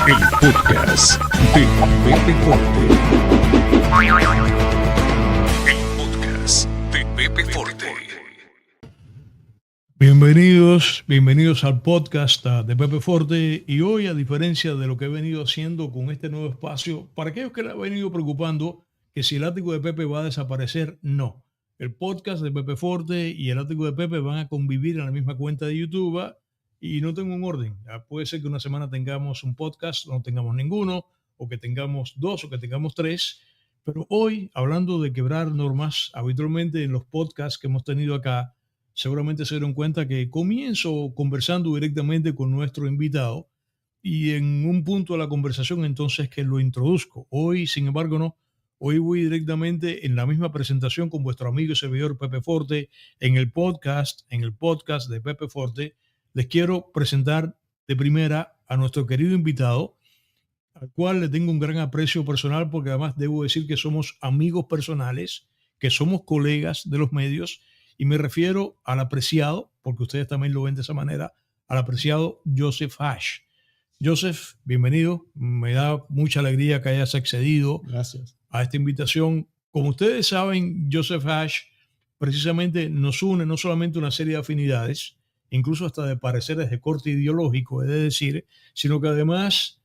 El podcast de Pepe Forte. El podcast de Pepe Forte. Bienvenidos al podcast de Pepe Forte. Y hoy, a diferencia de lo que he venido haciendo con este nuevo espacio, para aquellos que le ha venido preocupando que si el ático de Pepe va a desaparecer, no. El podcast de Pepe Forte y el ático de Pepe van a convivir en la misma cuenta de YouTube y no tengo un orden. Puede ser que una semana tengamos un podcast, no tengamos ninguno, o que tengamos dos, o que tengamos tres. Pero hoy, hablando de quebrar normas, habitualmente en los podcasts que hemos tenido acá, seguramente se dieron cuenta que comienzo conversando directamente con nuestro invitado y en un punto de la conversación entonces que lo introduzco. Hoy, sin embargo, no. Hoy voy directamente en la misma presentación con vuestro amigo y servidor Pepe Forte en el podcast de Pepe Forte. Les quiero presentar de primera a nuestro querido invitado, al cual le tengo un gran aprecio personal porque además debo decir que somos amigos personales, que somos colegas de los medios, y me refiero al apreciado, porque ustedes también lo ven de esa manera, al apreciado Joseph Hash. Joseph, bienvenido. Me da mucha alegría que hayas accedido Gracias. a esta invitación. Como ustedes saben, Joseph Hash precisamente nos une no solamente una serie de afinidades, incluso hasta de pareceres de corte ideológico, he de decir, sino que además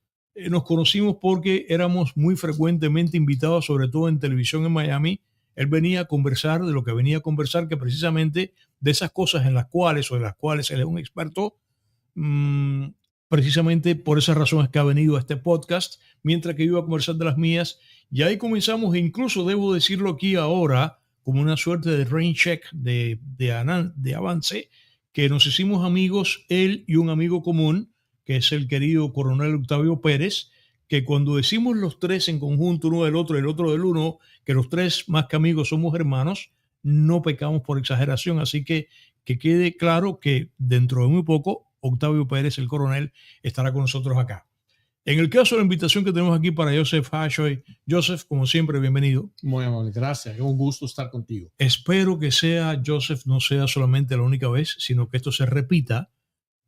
nos conocimos porque éramos muy frecuentemente invitados, sobre todo en televisión en Miami. Él venía a conversar de lo que venía a conversar, que precisamente de esas cosas en las cuales él es un experto, precisamente por esas razones que ha venido a este podcast, mientras que yo iba a conversar de las mías. Y ahí comenzamos, e incluso debo decirlo aquí ahora, como una suerte de rain check de avance, que nos hicimos amigos, él y un amigo común, que es el querido coronel Octavio Pérez, que cuando decimos los tres en conjunto, uno del otro y el otro del uno, que los tres más que amigos somos hermanos, no pecamos por exageración. Así que quede claro que dentro de muy poco, Octavio Pérez, el coronel, estará con nosotros acá. En el caso de la invitación que tenemos aquí para Joseph Hash hoy, Joseph, como siempre, bienvenido. Muy amable, gracias. Es un gusto estar contigo. Espero que Joseph, no sea solamente la única vez, sino que esto se repita.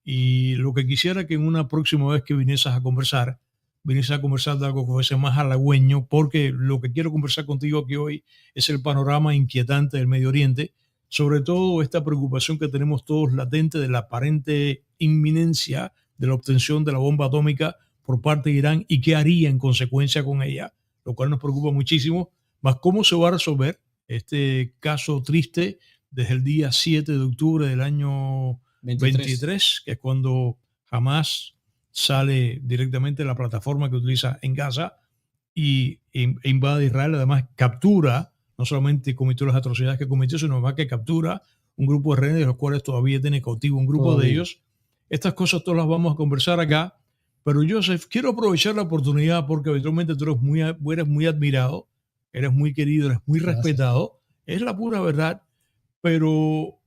Y lo que quisiera que en una próxima vez que vinieses a conversar de algo que fuese más halagüeño, porque lo que quiero conversar contigo aquí hoy es el panorama inquietante del Medio Oriente, sobre todo esta preocupación que tenemos todos latente de la aparente inminencia de la obtención de la bomba atómica por parte de Irán y qué haría en consecuencia con ella, lo cual nos preocupa muchísimo. Más cómo se va a resolver este caso triste desde el día 7 de octubre del año 23, que es cuando Hamas sale directamente de la plataforma que utiliza en Gaza e invade Israel. Además captura, no solamente cometió las atrocidades que cometió, sino que captura un grupo de rehenes de los cuales todavía tiene cautivo un grupo de ellos. Estas cosas todas las vamos a conversar acá. Pero Joseph, quiero aprovechar la oportunidad porque habitualmente tú eres muy admirado, eres muy querido, eres muy respetado. Es la pura verdad, pero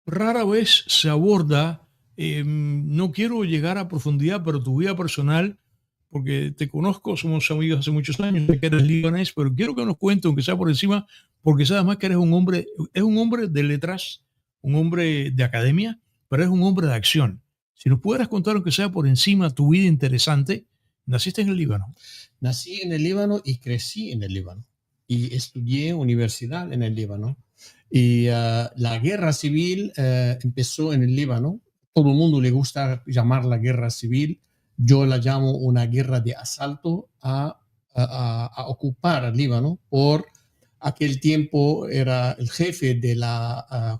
rara vez se aborda, no quiero llegar a profundidad, pero tu vida personal, porque te conozco, somos amigos hace muchos años, sé que eres libanés, pero quiero que nos cuentes, aunque sea por encima, porque sabes más que es un hombre de letras, un hombre de academia, pero es un hombre de acción. Si nos pudieras contar, aunque sea por encima, tu vida interesante. ¿Naciste en el Líbano? Nací en el Líbano y crecí en el Líbano. Y estudié universidad en el Líbano. Y la guerra civil empezó en el Líbano. Todo el mundo le gusta llamar la guerra civil. Yo la llamo una guerra de asalto a ocupar el Líbano. Por aquel tiempo era el jefe de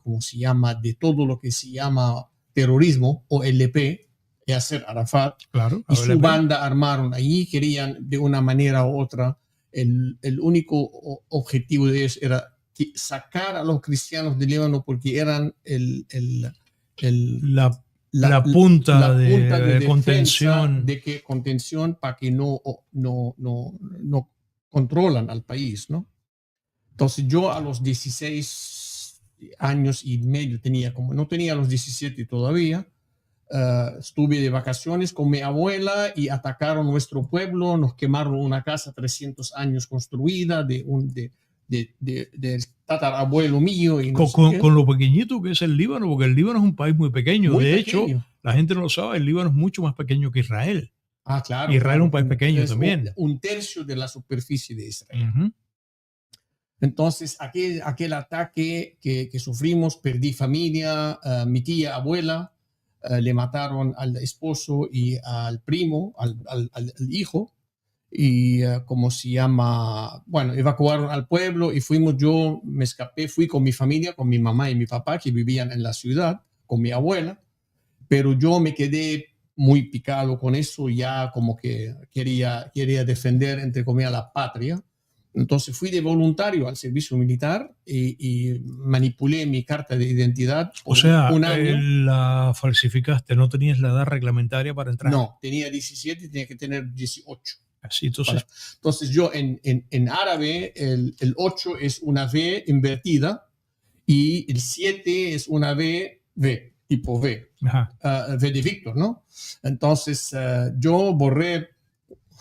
¿cómo se llama? De todo lo que se llama terrorismo, OLP, Yasser Arafat, claro, y su banda armaron allí, querían de una manera u otra, el único objetivo de ellos era sacar a los cristianos del Líbano porque eran la punta de contención. Contención para que no controlan al país, ¿no? Entonces yo a los 16 años y medio no tenía los 17 todavía, estuve de vacaciones con mi abuela y atacaron nuestro pueblo, nos quemaron una casa 300 años construida del tatarabuelo mío. Y con lo pequeñito que es el Líbano, porque el Líbano es un país muy pequeño. De hecho, la gente no lo sabe, el Líbano es mucho más pequeño que Israel. Claro. Israel es un claro. país pequeño Es también. un tercio de la superficie de Israel. Ujú. Entonces, aquel ataque que sufrimos, perdí familia, mi tía, abuela, le mataron al esposo y al primo, al hijo, y como se llama, bueno, evacuaron al pueblo y yo me escapé, fui con mi familia, con mi mamá y mi papá que vivían en la ciudad, con mi abuela, pero yo me quedé muy picado con eso, ya como que quería defender, entre comillas, la patria. Entonces fui de voluntario al servicio militar y manipulé mi carta de identidad O por sea, un año. la falsificaste, no tenías la edad reglamentaria para entrar. No, tenía 17 y tenía que tener 18. Así, entonces, Entonces yo en árabe el 8 es una V invertida y el 7 es una V, tipo V, V de Víctor, ¿no? Entonces yo borré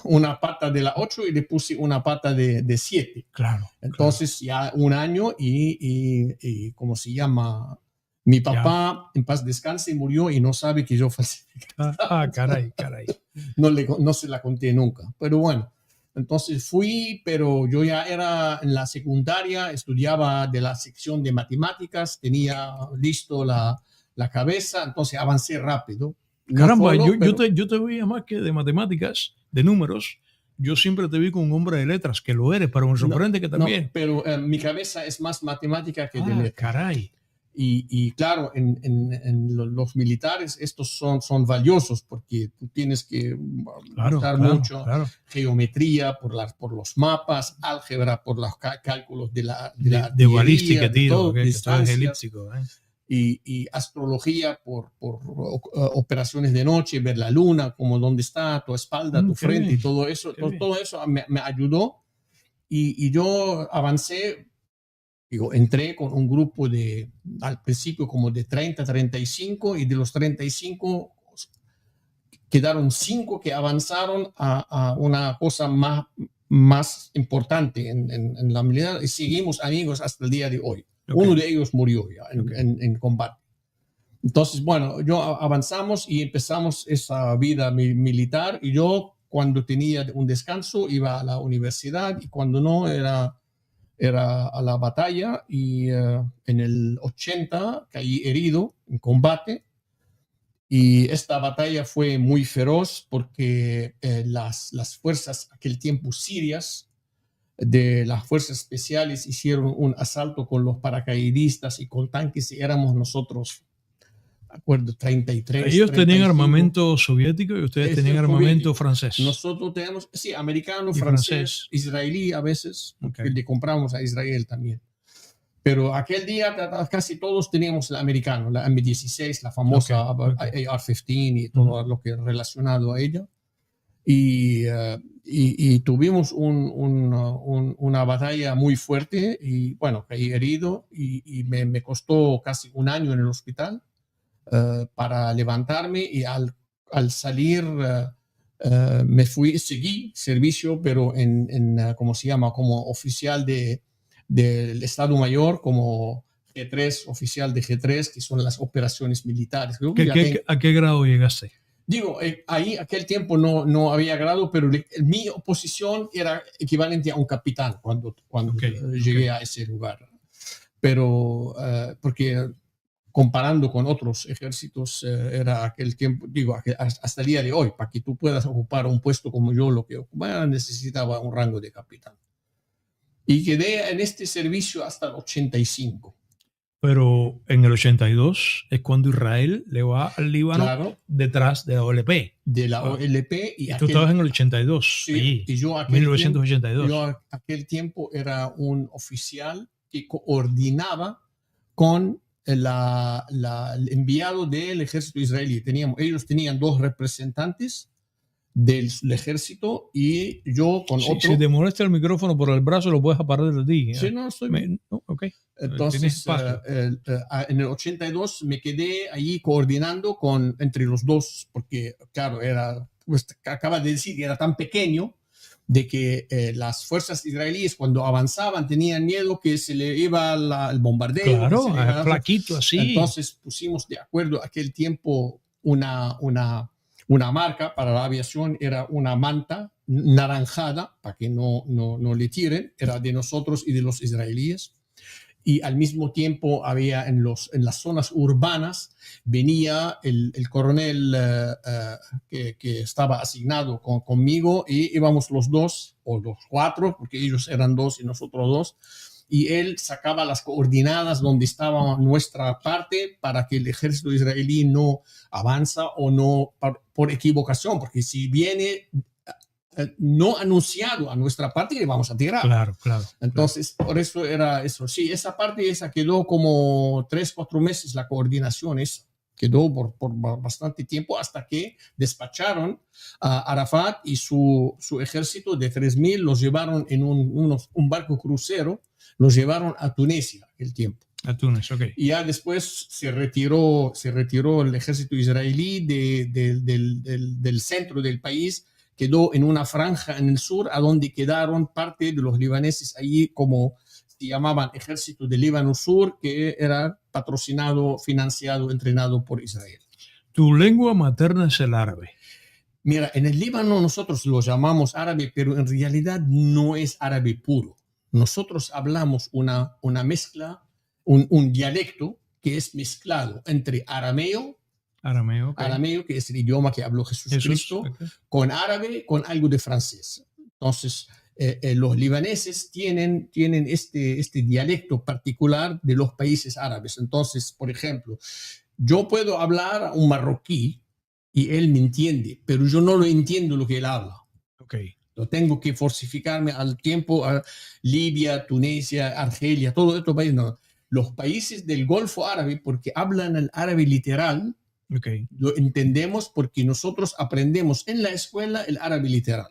una pata de la 8 y le puse una pata de 7. Claro. Entonces ya un año y ¿cómo se llama? Mi papá, en paz descanse, murió y no sabe que yo falsifiqué. Caray. No se la conté nunca. Pero bueno, entonces fui, pero yo ya era en la secundaria, estudiaba de la sección de matemáticas, tenía listo la cabeza, entonces avancé rápido. Caramba, yo te veía más que de matemáticas, de números. Yo siempre te vi como un hombre de letras, que lo eres, pero me sorprende que también. No, pero mi cabeza es más matemática que de letras. Caray. Y claro, en los militares estos son valiosos porque tú tienes que usar mucho geometría por los mapas, álgebra por los cálculos de balística, tío, que todo es elíptico. Y astrología por operaciones de noche, ver la luna, como dónde está tu espalda, tu frente y todo eso. Todo eso me ayudó y yo avancé. Entré con un grupo al principio como de 30, 35 y de los 35 quedaron 5 que avanzaron a una cosa más importante en la militar y seguimos amigos hasta el día de hoy. Uno de ellos murió ya en combate. Entonces, bueno, avanzamos y empezamos esa vida militar y yo cuando tenía un descanso iba a la universidad y cuando no era a la batalla y en el 80 caí herido en combate y esta batalla fue muy feroz porque las fuerzas aquel tiempo sirias de las fuerzas especiales hicieron un asalto con los paracaidistas y con tanques y éramos nosotros, acuerdo, 33. Ellos 35. tenían armamento soviético y ustedes tenían armamento francés. Nosotros tenemos, sí, americano, francés, israelí a veces, porque le compramos a Israel también. Pero aquel día casi todos teníamos el americano, la M16, la famosa AR-15 y todo lo que es relacionado a ella. Y tuvimos una batalla muy fuerte y bueno, caí herido y me costó casi un año en el hospital. Para levantarme y al salir seguí servicio, pero ¿cómo se llama? Como oficial del Estado Mayor, como G3, oficial de G3, que son las operaciones militares. ¿A qué grado llegaste? Digo, ahí aquel tiempo no había grado, pero mi posición era equivalente a un capitán cuando llegué a ese lugar. Pero porque comparando con otros ejércitos, era aquel tiempo, digo, hasta el día de hoy, para que tú puedas ocupar un puesto como yo, lo que ocupaba, necesitaba un rango de capitán. Y quedé en este servicio hasta el 85. Pero en el 82 es cuando Israel le va al Líbano detrás de la OLP. De la OLP. Y tú estabas en el 82. Sí, y yo 1982. Aquel tiempo era un oficial que coordinaba con el enviado del ejército israelí. Ellos tenían 2 representantes del ejército y yo con otro. Si te molesta el micrófono por el brazo, lo puedes apartar de ti. Sí, no, estoy bien. Entonces, en el 82 me quedé allí coordinando entre los dos, porque, claro, acaba de decir, era tan pequeño de que las fuerzas israelíes cuando avanzaban tenían miedo que se le iba el bombardeo. Claro, flaquito así. Entonces pusimos de acuerdo aquel tiempo una una marca para la aviación, era una manta naranjada para que no le tiren, era de nosotros y de los israelíes. Y al mismo tiempo había en las zonas urbanas, venía el coronel que estaba asignado conmigo, y íbamos los dos, o los cuatro, porque ellos eran dos y nosotros dos, y él sacaba las coordenadas donde estaba nuestra parte para que el ejército israelí no avanza o no por equivocación, porque si viene no anunciado a nuestra parte, le vamos a tirar. Claro, claro. Entonces, claro. por eso era eso. Sí, esa parte quedó como 3-4 meses, la coordinación esa. Quedó por bastante tiempo hasta que despacharon a Arafat y su ejército de 3.000, los llevaron en un barco crucero, los llevaron a Tunisia el tiempo. A Túnez, ok. Y ya después se retiró el ejército israelí del centro del país, quedó en una franja en el sur, a donde quedaron parte de los libaneses allí, como se llamaban Ejército del Líbano Sur, que era patrocinado, financiado, entrenado por Israel. ¿Tu lengua materna es el árabe? Mira, en el Líbano nosotros lo llamamos árabe, pero en realidad no es árabe puro. Nosotros hablamos una mezcla, un dialecto que es mezclado entre arameo, que es el idioma que habló Jesucristo, okay, con árabe, con algo de francés. Entonces, los libaneses tienen este dialecto particular de los países árabes. Entonces, por ejemplo, yo puedo hablar a un marroquí y él me entiende, pero yo no lo entiendo lo que él habla. Okay. Yo tengo que forcificarme al tiempo a Libia, Tunisia, Argelia, todos estos países. No. Los países del Golfo Árabe, porque hablan el árabe literal, okay, lo entendemos porque nosotros aprendemos en la escuela el árabe literal.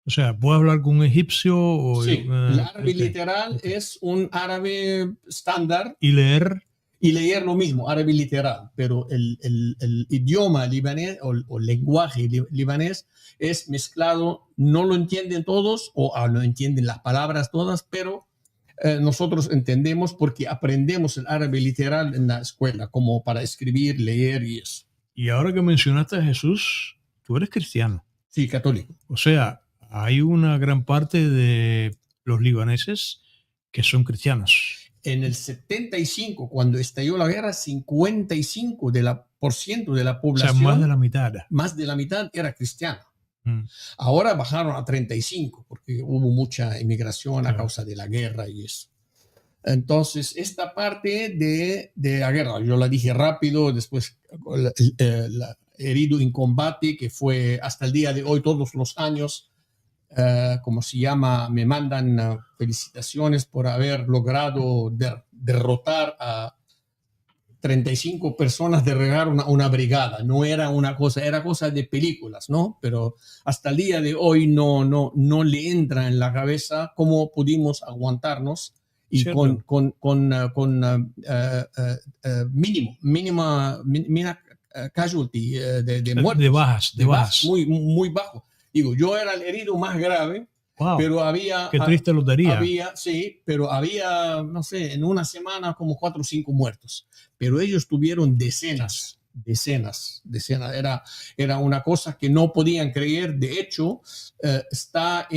O sea, ¿puedo hablar con un egipcio? O, sí, el árabe literal es un árabe estándar. ¿Y leer? Y leer lo mismo, árabe literal, pero el idioma libanés o lenguaje libanés es mezclado, no lo entienden todos o no entienden las palabras todas, pero nosotros entendemos porque aprendemos el árabe literal en la escuela, como para escribir, leer y eso. Y ahora que mencionaste a Jesús, tú eres cristiano. Sí, católico. O sea, hay una gran parte de los libaneses que son cristianos. En el 75, cuando estalló la guerra, 55% de la población, o sea, más de la mitad. Más de la mitad era cristiana. Ahora bajaron a 35 porque hubo mucha inmigración a causa de la guerra y eso. Entonces, esta parte de la guerra, yo la dije rápido, después la herido en combate, que fue hasta el día de hoy, todos los años, como se llama, me mandan felicitaciones por haber logrado derrotar a 35 personas, derribar una brigada. No era una cosa, era cosa de películas, ¿no? Pero hasta el día de hoy no le entra en la cabeza cómo pudimos aguantarnos y con mínima casualty de muertos. De bajas. Muy, muy bajo. Digo, yo era el herido más grave, wow, pero había... Qué triste lotería. Sí, pero había, no sé, en una semana como 4 o 5 muertos. Pero ellos tuvieron decenas. Era una cosa que no podían creer. De hecho, está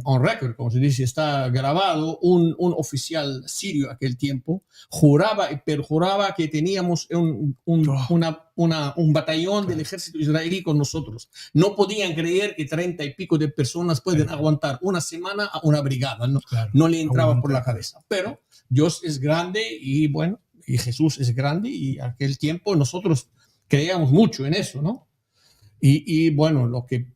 on record, como se dice, está grabado. Un oficial sirio aquel tiempo juraba y perjuraba que teníamos un batallón del ejército israelí con nosotros. No podían creer que 30 y pico de personas pueden aguantar una semana a una brigada. No le entraba por la cabeza. Pero Dios es grande y bueno, y Jesús es grande, y aquel tiempo nosotros creíamos mucho en eso, ¿no? Y bueno, lo que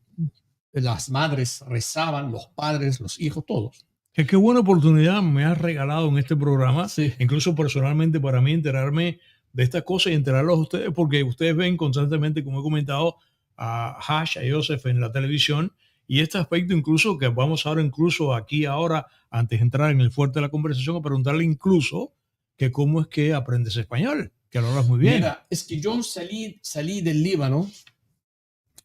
las madres rezaban, los padres, los hijos, todos. Qué buena oportunidad me has regalado en este programa, sí, incluso personalmente para mí, enterarme de estas cosas y enterarlos a ustedes, porque ustedes ven constantemente, como he comentado, a Hash, a Joseph en la televisión, y este aspecto incluso que vamos ahora incluso aquí ahora, antes de entrar en el fuerte de la conversación, a preguntarle incluso que cómo es que aprendes español, que lo hablas muy bien. Mira, es que yo salí del Líbano,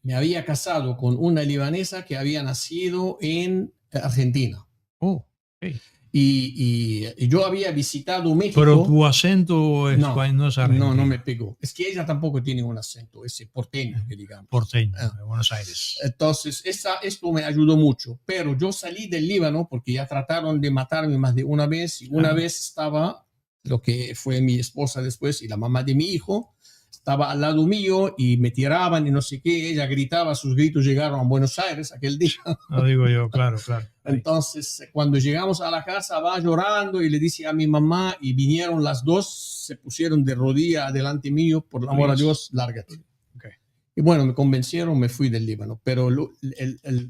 me había casado con una libanesa que había nacido en Argentina. Oh, hey. y yo había visitado México. Pero tu acento español no es argentino. No me pegó. Es que ella tampoco tiene un acento, ese porteño, que digamos. Porteño, de Buenos Aires. Entonces, esto me ayudó mucho. Pero yo salí del Líbano porque ya trataron de matarme más de una vez. Y una vez estaba, lo que fue mi esposa después y la mamá de mi hijo, estaba al lado mío y me tiraban y no sé qué. Ella gritaba, sus gritos llegaron a Buenos Aires aquel día. No digo yo, claro. Entonces, cuando llegamos a la casa, va llorando y le dice a mi mamá, y vinieron las dos, se pusieron de rodilla delante mío, por el amor a Dios, lárgate. Okay. Y bueno, me convencieron, me fui del Líbano. Pero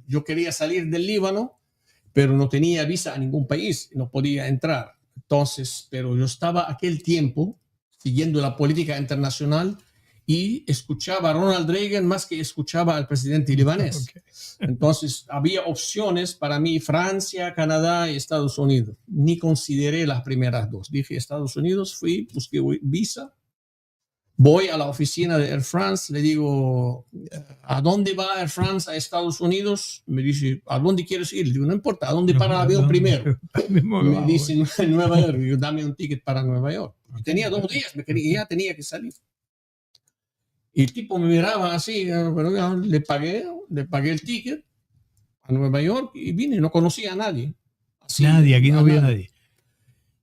yo quería salir del Líbano, pero no tenía visa a ningún país, no podía entrar. Entonces, pero yo estaba aquel tiempo siguiendo la política internacional y escuchaba a Ronald Reagan más que escuchaba al presidente libanés. Okay. Entonces, había opciones para mí, Francia, Canadá y Estados Unidos. Ni consideré las primeras dos. Dije Estados Unidos, fui, busqué visa, voy a la oficina de Air France, le digo, ¿a dónde va Air France a Estados Unidos? Me dice, ¿a dónde quieres ir? Le digo, no importa, ¿a dónde para el avión primero? Me dice, en Nueva York. Digo, dame un ticket para Nueva York. Okay. Tenía 2 días, ya tenía que salir. Y el tipo me miraba así, pero yo le pagué el ticket a Nueva York y vine, no conocía a nadie. Así, nadie, aquí no había nadie.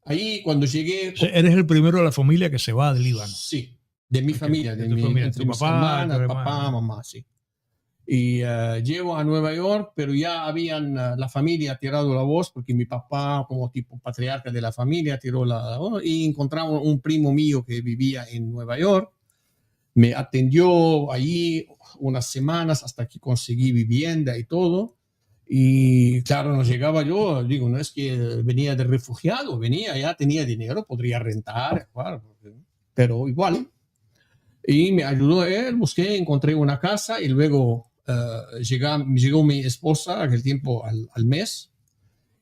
Ahí cuando llegué... O sea, eres el primero de la familia que se va del Líbano. Sí, de mi familia, entre mis hermanas, papá, mamá, sí. Y llego a Nueva York, pero ya habían, la familia ha tirado la voz, porque mi papá, como tipo patriarca de la familia, tiró la voz, y encontramos un primo mío que vivía en Nueva York. Me atendió allí unas semanas hasta que conseguí vivienda y todo. Y claro, no llegaba yo, digo, no es que venía de refugiado, venía, ya tenía dinero, podría rentar, claro, pero igual. Y me ayudó él, busqué, encontré una casa y luego llegó mi esposa aquel tiempo al mes.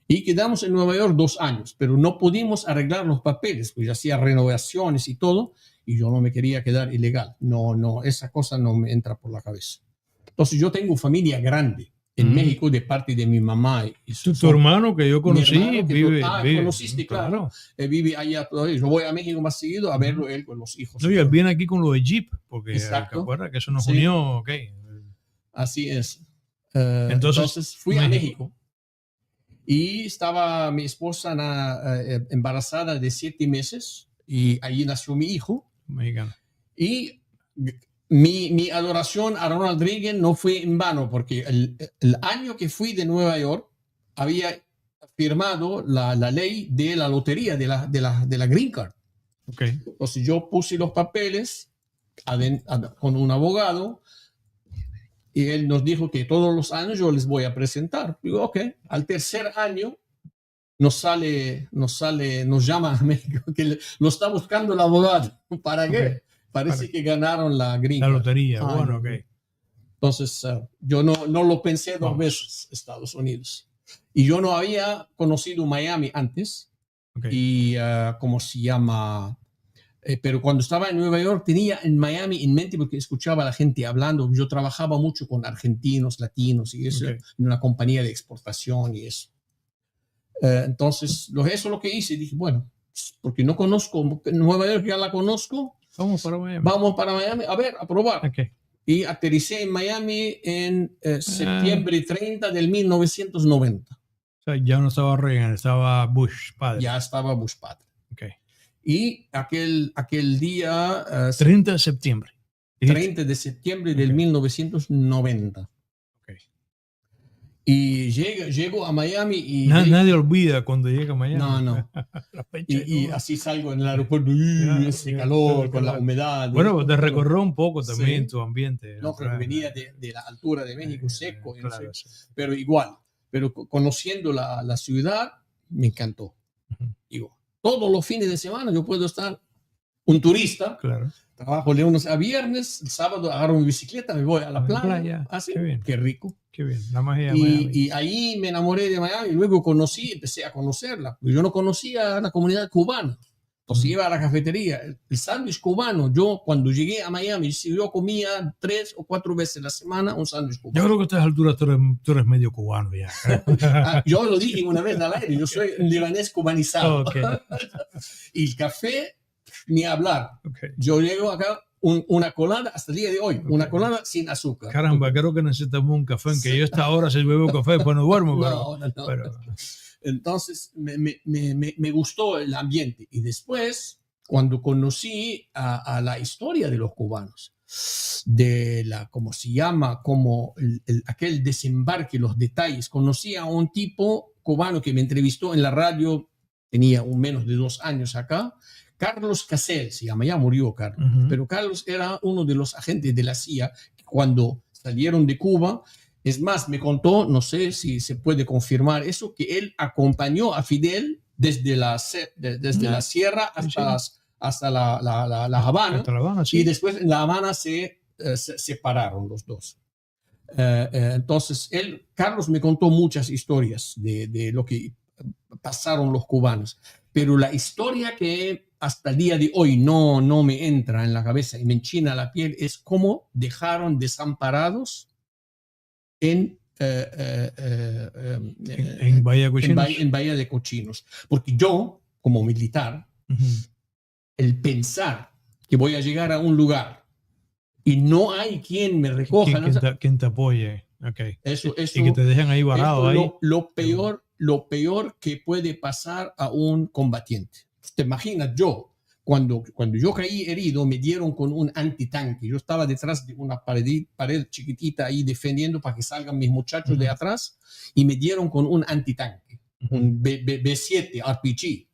Y quedamos en Nueva York 2 años, pero no pudimos arreglar los papeles, pues hacía renovaciones y todo. Y yo no me quería quedar ilegal. No, esa cosa no me entra por la cabeza. Entonces yo tengo familia grande en México de parte de mi mamá. Y tu hermano que yo conocí vive. Conociste, claro. Vive allá todavía. Yo voy a México más seguido a verlo él con los hijos. No, y él viene aquí con lo de Jeep, porque ¿te acuerdas que eso nos unió? Okay. Así es. Entonces fui a México. Y estaba mi esposa embarazada de 7 meses y allí nació mi hijo. Mexicano. Y mi adoración a Ronald Reagan no fue en vano, porque el año que fui de Nueva York había firmado la ley de la lotería, de la Green Card. Okay. Entonces yo puse los papeles con un abogado y él nos dijo que todos los años yo les voy a presentar. Digo, ok, al tercer año nos llama a México que lo está buscando el abogado. ¿Para qué? Okay. Parece que ganaron la Green Card. La lotería, bueno, ok. Entonces, yo no lo pensé 2 veces, Estados Unidos. Y yo no había conocido Miami antes. Okay. Y, ¿cómo se llama? Pero cuando estaba en Nueva York tenía en Miami en mente, porque escuchaba a la gente hablando. Yo trabajaba mucho con argentinos, latinos y eso, en una compañía de exportación y eso. Entonces, eso es lo que hice. Dije, bueno, porque no conozco Nueva York, ya la conozco. Vamos para Miami, a ver, a probar. Okay. Y aterricé en Miami en septiembre 30 del 1990. O sea, ya no estaba Reagan, estaba Bush padre. Ya estaba Bush padre. Okay. Y aquel día... 30 de septiembre. 30 de septiembre del 1990. Y llego a Miami y... Nadie olvida cuando llega a Miami. No. y así salgo en el aeropuerto, ese calor, con la humedad. Bueno, te recorrió un poco también tu ambiente. No, pero venía de la altura de México, seco. Claro, pero igual, pero conociendo la ciudad, me encantó. Digo, todos los fines de semana yo puedo estar un turista. Claro. Trabajo de lunes a viernes, el sábado agarro mi bicicleta, me voy a la playa. Así, qué rico. Qué bien, la magia de Miami. Y ahí me enamoré de Miami y luego empecé a conocerla. Yo no conocía la comunidad cubana. Entonces iba a la cafetería. El sándwich cubano, yo cuando llegué a Miami, yo comía 3 o 4 veces a la semana un sándwich cubano. Yo creo que a estas alturas tú eres medio cubano ya. Yo lo dije una vez al aire, yo soy un libanés cubanizado. Okay. Y el café, ni hablar. Okay. Yo llego acá, una colada hasta el día de hoy, una colada sin azúcar. Caramba, creo que necesitamos un café, en que yo a esta hora si bebo café, después no duermo. No. Pero... Entonces me gustó el ambiente. Y después, cuando conocí a la historia de los cubanos, de la, ¿cómo se llama? Como aquel desembarque, los detalles, conocí a un tipo cubano que me entrevistó en la radio, tenía menos de 2 años acá, Carlos Casel se llama, ya murió Carlos, pero Carlos era uno de los agentes de la CIA que cuando salieron de Cuba, es más, me contó, no sé si se puede confirmar eso, que él acompañó a Fidel desde la sierra hasta la Habana, hasta La Habana, sí. Y después en La Habana se separaron los dos. Entonces, Carlos me contó muchas historias de lo que pasaron los cubanos, pero la historia que hasta el día de hoy no me entra en la cabeza y me enchina la piel es cómo dejaron desamparados en Bahía de Cochinos. En Bahía de Cochinos. Porque yo, como militar, el pensar que voy a llegar a un lugar y no hay quien me recoja. Quien te apoye. Okay. Eso, y que te dejen ahí varado. Lo peor que puede pasar a un combatiente. ¿Te imaginas? Cuando yo caí herido, me dieron con un antitanque. Yo estaba detrás de una pared chiquitita ahí defendiendo para que salgan mis muchachos de atrás y me dieron con un antitanque, un B7 RPG.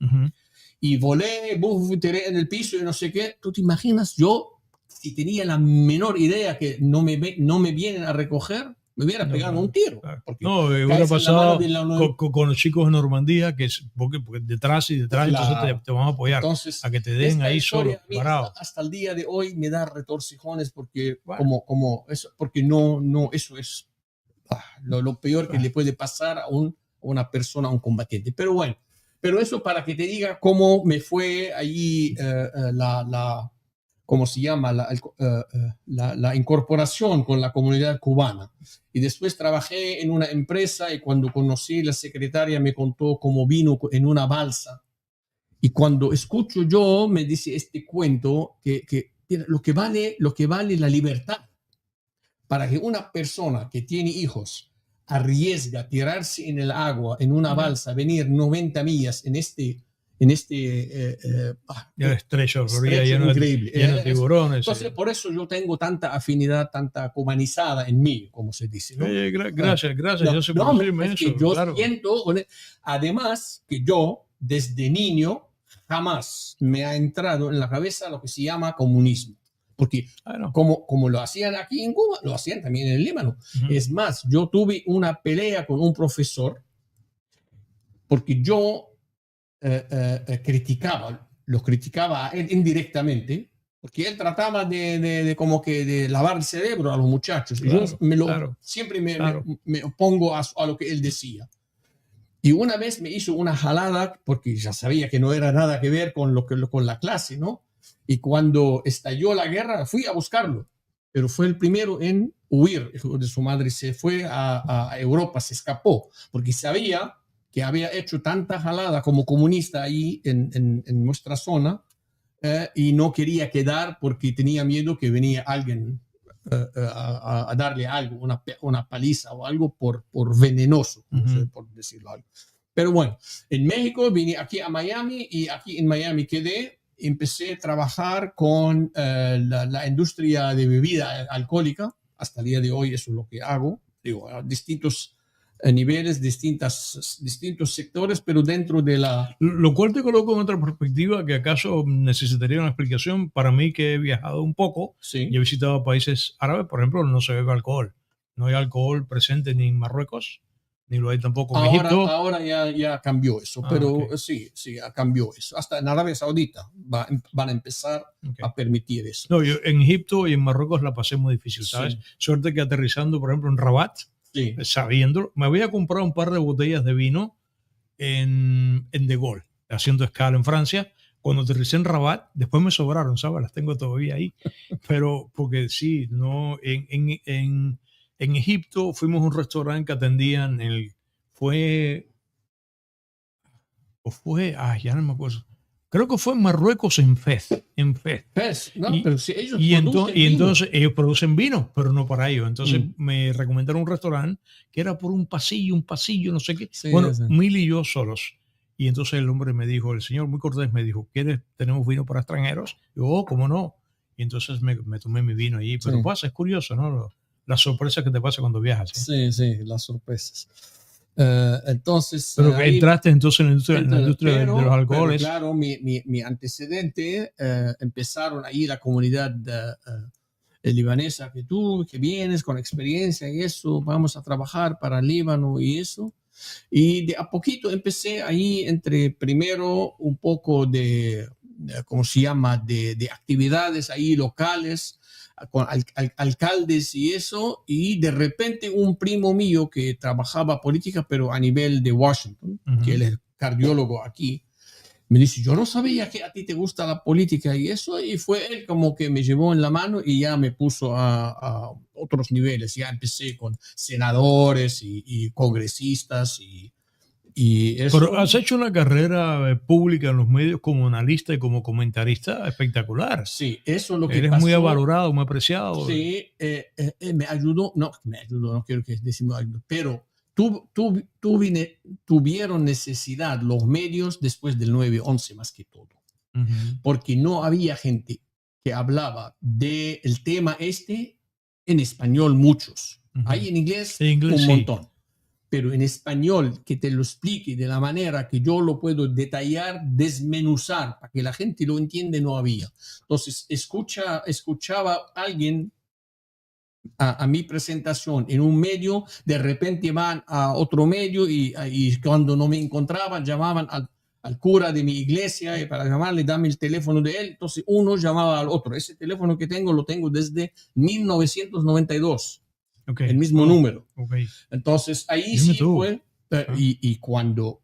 Y volé, tiré en el piso y no sé qué. ¿Tú te imaginas? Yo, si tenía la menor idea que no me vienen a recoger, me hubiera pegado un tiro. No, hubiera pasado con los chicos de Normandía, que porque detrás, claro. Entonces te van a apoyar. Entonces, a que te dejen ahí solo, parado. Hasta el día de hoy me da retorcijones porque, como eso, porque no, eso es lo peor que le puede pasar a una persona, a un combatiente. Pero bueno, eso para que te diga cómo me fue allí ¿cómo se llama? La incorporación con la comunidad cubana. Y después trabajé en una empresa y cuando conocí la secretaria me contó cómo vino en una balsa. Y cuando escucho yo, me dice este cuento que lo que vale la libertad. Para que una persona que tiene hijos arriesga tirarse en el agua, en una balsa, venir 90 millas en este estrecho lleno de tiburones. Entonces, por eso yo tengo tanta afinidad, tanta cubanizada en mí, como se dice, ¿no? Gracias. Yo sé por decirme eso. Que yo siento, además, que yo, desde niño, jamás me ha entrado en la cabeza lo que se llama comunismo. Porque como lo hacían aquí en Cuba, lo hacían también en el Líbano. Es más, yo tuve una pelea con un profesor porque yo los criticaba a él indirectamente, porque él trataba de como que de lavar el cerebro a los muchachos. Claro, y yo siempre me opongo a lo que él decía. Y una vez me hizo una jalada, porque ya sabía que no era nada que ver con la clase, ¿no? Y cuando estalló la guerra, fui a buscarlo, pero fue el primero en huir de su madre. Se fue a Europa, se escapó, porque sabía que había hecho tanta jalada como comunista ahí en nuestra zona y no quería quedar porque tenía miedo que venía alguien a darle algo, una paliza o algo por venenoso, no sé, por decirlo algo. Pero bueno, en México vine aquí a Miami y aquí en Miami quedé. Empecé a trabajar con la industria de bebida alcohólica. Hasta el día de hoy eso es lo que hago. Digo, a distintos niveles, distintos sectores, pero dentro de la... Lo cual te coloco en otra perspectiva que acaso necesitaría una explicación. Para mí, que he viajado un poco, sí. Y he visitado países árabes, por ejemplo, no se bebe alcohol. No hay alcohol presente ni en Marruecos, ni lo hay tampoco en Egipto. Ahora ya cambió eso, pero okay. Sí, cambió eso. Hasta en Arabia Saudita van a empezar a permitir eso. No, yo en Egipto y en Marruecos la pasé muy difícil, ¿sabes? Sí. Suerte que aterrizando, por ejemplo, en Rabat, sí. Sabiendo, me había comprado un par de botellas de vino en De Gaulle, haciendo escala en Francia. cuando aterricé en Rabat, después me sobraron, ¿sabes? Las tengo todavía ahí. Pero porque sí, no, en Egipto fuimos a un restaurante que atendían, fue, ya no me acuerdo. Creo que fue en Marruecos, en Fez. ¿Ves? No, Y, pero si ellos y, producen vino. entonces ellos producen vino, pero no para ellos. Entonces me recomendaron un restaurante que era por un pasillo, no sé qué. Sí, Bueno, sí. Mil y yo solos. Y entonces el hombre me dijo, el señor muy cortés me dijo, ¿tenemos vino para extranjeros? Y yo, oh, ¿cómo no? Y entonces me tomé mi vino allí. Pero Sí. pasa, es curioso, ¿no? La sorpresa que te pasa cuando viajas. Sí, sí, las sorpresas. Entonces, Pero que ahí entraste entonces en la industria de los pero alcoholes. claro, mi antecedente, empezaron ahí la comunidad libanesa que vienes con experiencia y eso, vamos a trabajar para Líbano y eso. Y de a poquito empecé ahí entre primero un poco ¿cómo se llama? De actividades ahí locales con alcaldes y eso, y de repente un primo mío que trabajaba política, pero a nivel de Washington, que él es cardiólogo aquí, me dice, yo no sabía que a ti te gusta la política y eso, y fue él como que me llevó en la mano y ya me puso a otros niveles, ya empecé con senadores y congresistas y eso. Pero has hecho una carrera pública en los medios como analista y como comentarista espectacular. Sí, eso es lo que Eres pasó. muy valorado, muy apreciado. Sí, me ayudó, no quiero que decimos algo, pero tuvieron necesidad los medios después del 9/11 más que todo, porque no había gente que hablaba del tema en español, muchos. Hay en inglés un sí. montón, pero en español que te lo explique de la manera que yo lo puedo detallar, desmenuzar, para que la gente lo entiende, no había. Entonces, escuchaba a alguien a mi presentación en un medio, de repente van a otro medio y cuando no me encontraban, llamaban al cura de mi iglesia para llamarle, dame el teléfono de él. Entonces, uno llamaba al otro. Ese teléfono que tengo lo tengo desde 1992. El mismo número. Entonces, ahí sí fue. Y cuando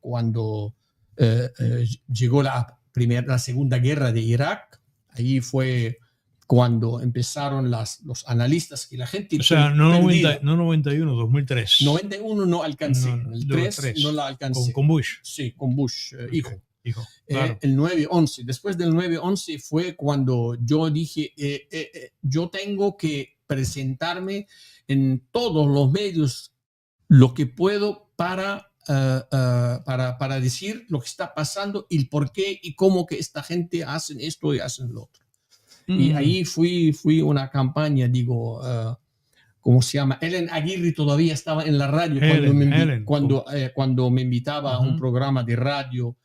llegó la segunda guerra de Irak, ahí fue cuando empezaron los analistas que la gente... O sea, no 91, 2003. 91 no alcancé. El 3 no la alcancé. Con Bush. Sí, con Bush, hijo. Claro. El 9/11. Después del 9/11 fue cuando yo dije, yo tengo que presentarme en todos los medios lo que puedo para decir lo que está pasando y el por qué y cómo que esta gente hacen esto y hacen lo otro. Y ahí fui una campaña, digo, ¿cómo se llama? Ellen Aguirre todavía estaba en la radio cuando me invitaba a un programa de radio.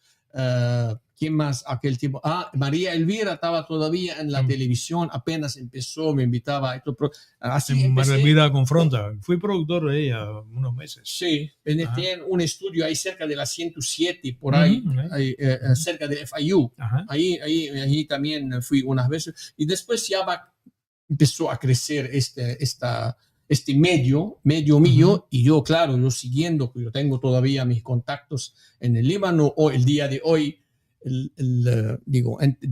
¿Quién más aquel tiempo? María Elvira estaba todavía en la televisión, apenas empezó, me invitaba a esto. Así María Elvira Confronta. Fui productor de ella unos meses. Sí, tienen un estudio ahí cerca de la 107, por ahí, cerca de FIU. Ahí también fui unas veces. Y después ya empezó a crecer este medio mío, y yo, claro, yo siguiendo, yo tengo todavía mis contactos en el Líbano, o el día de hoy,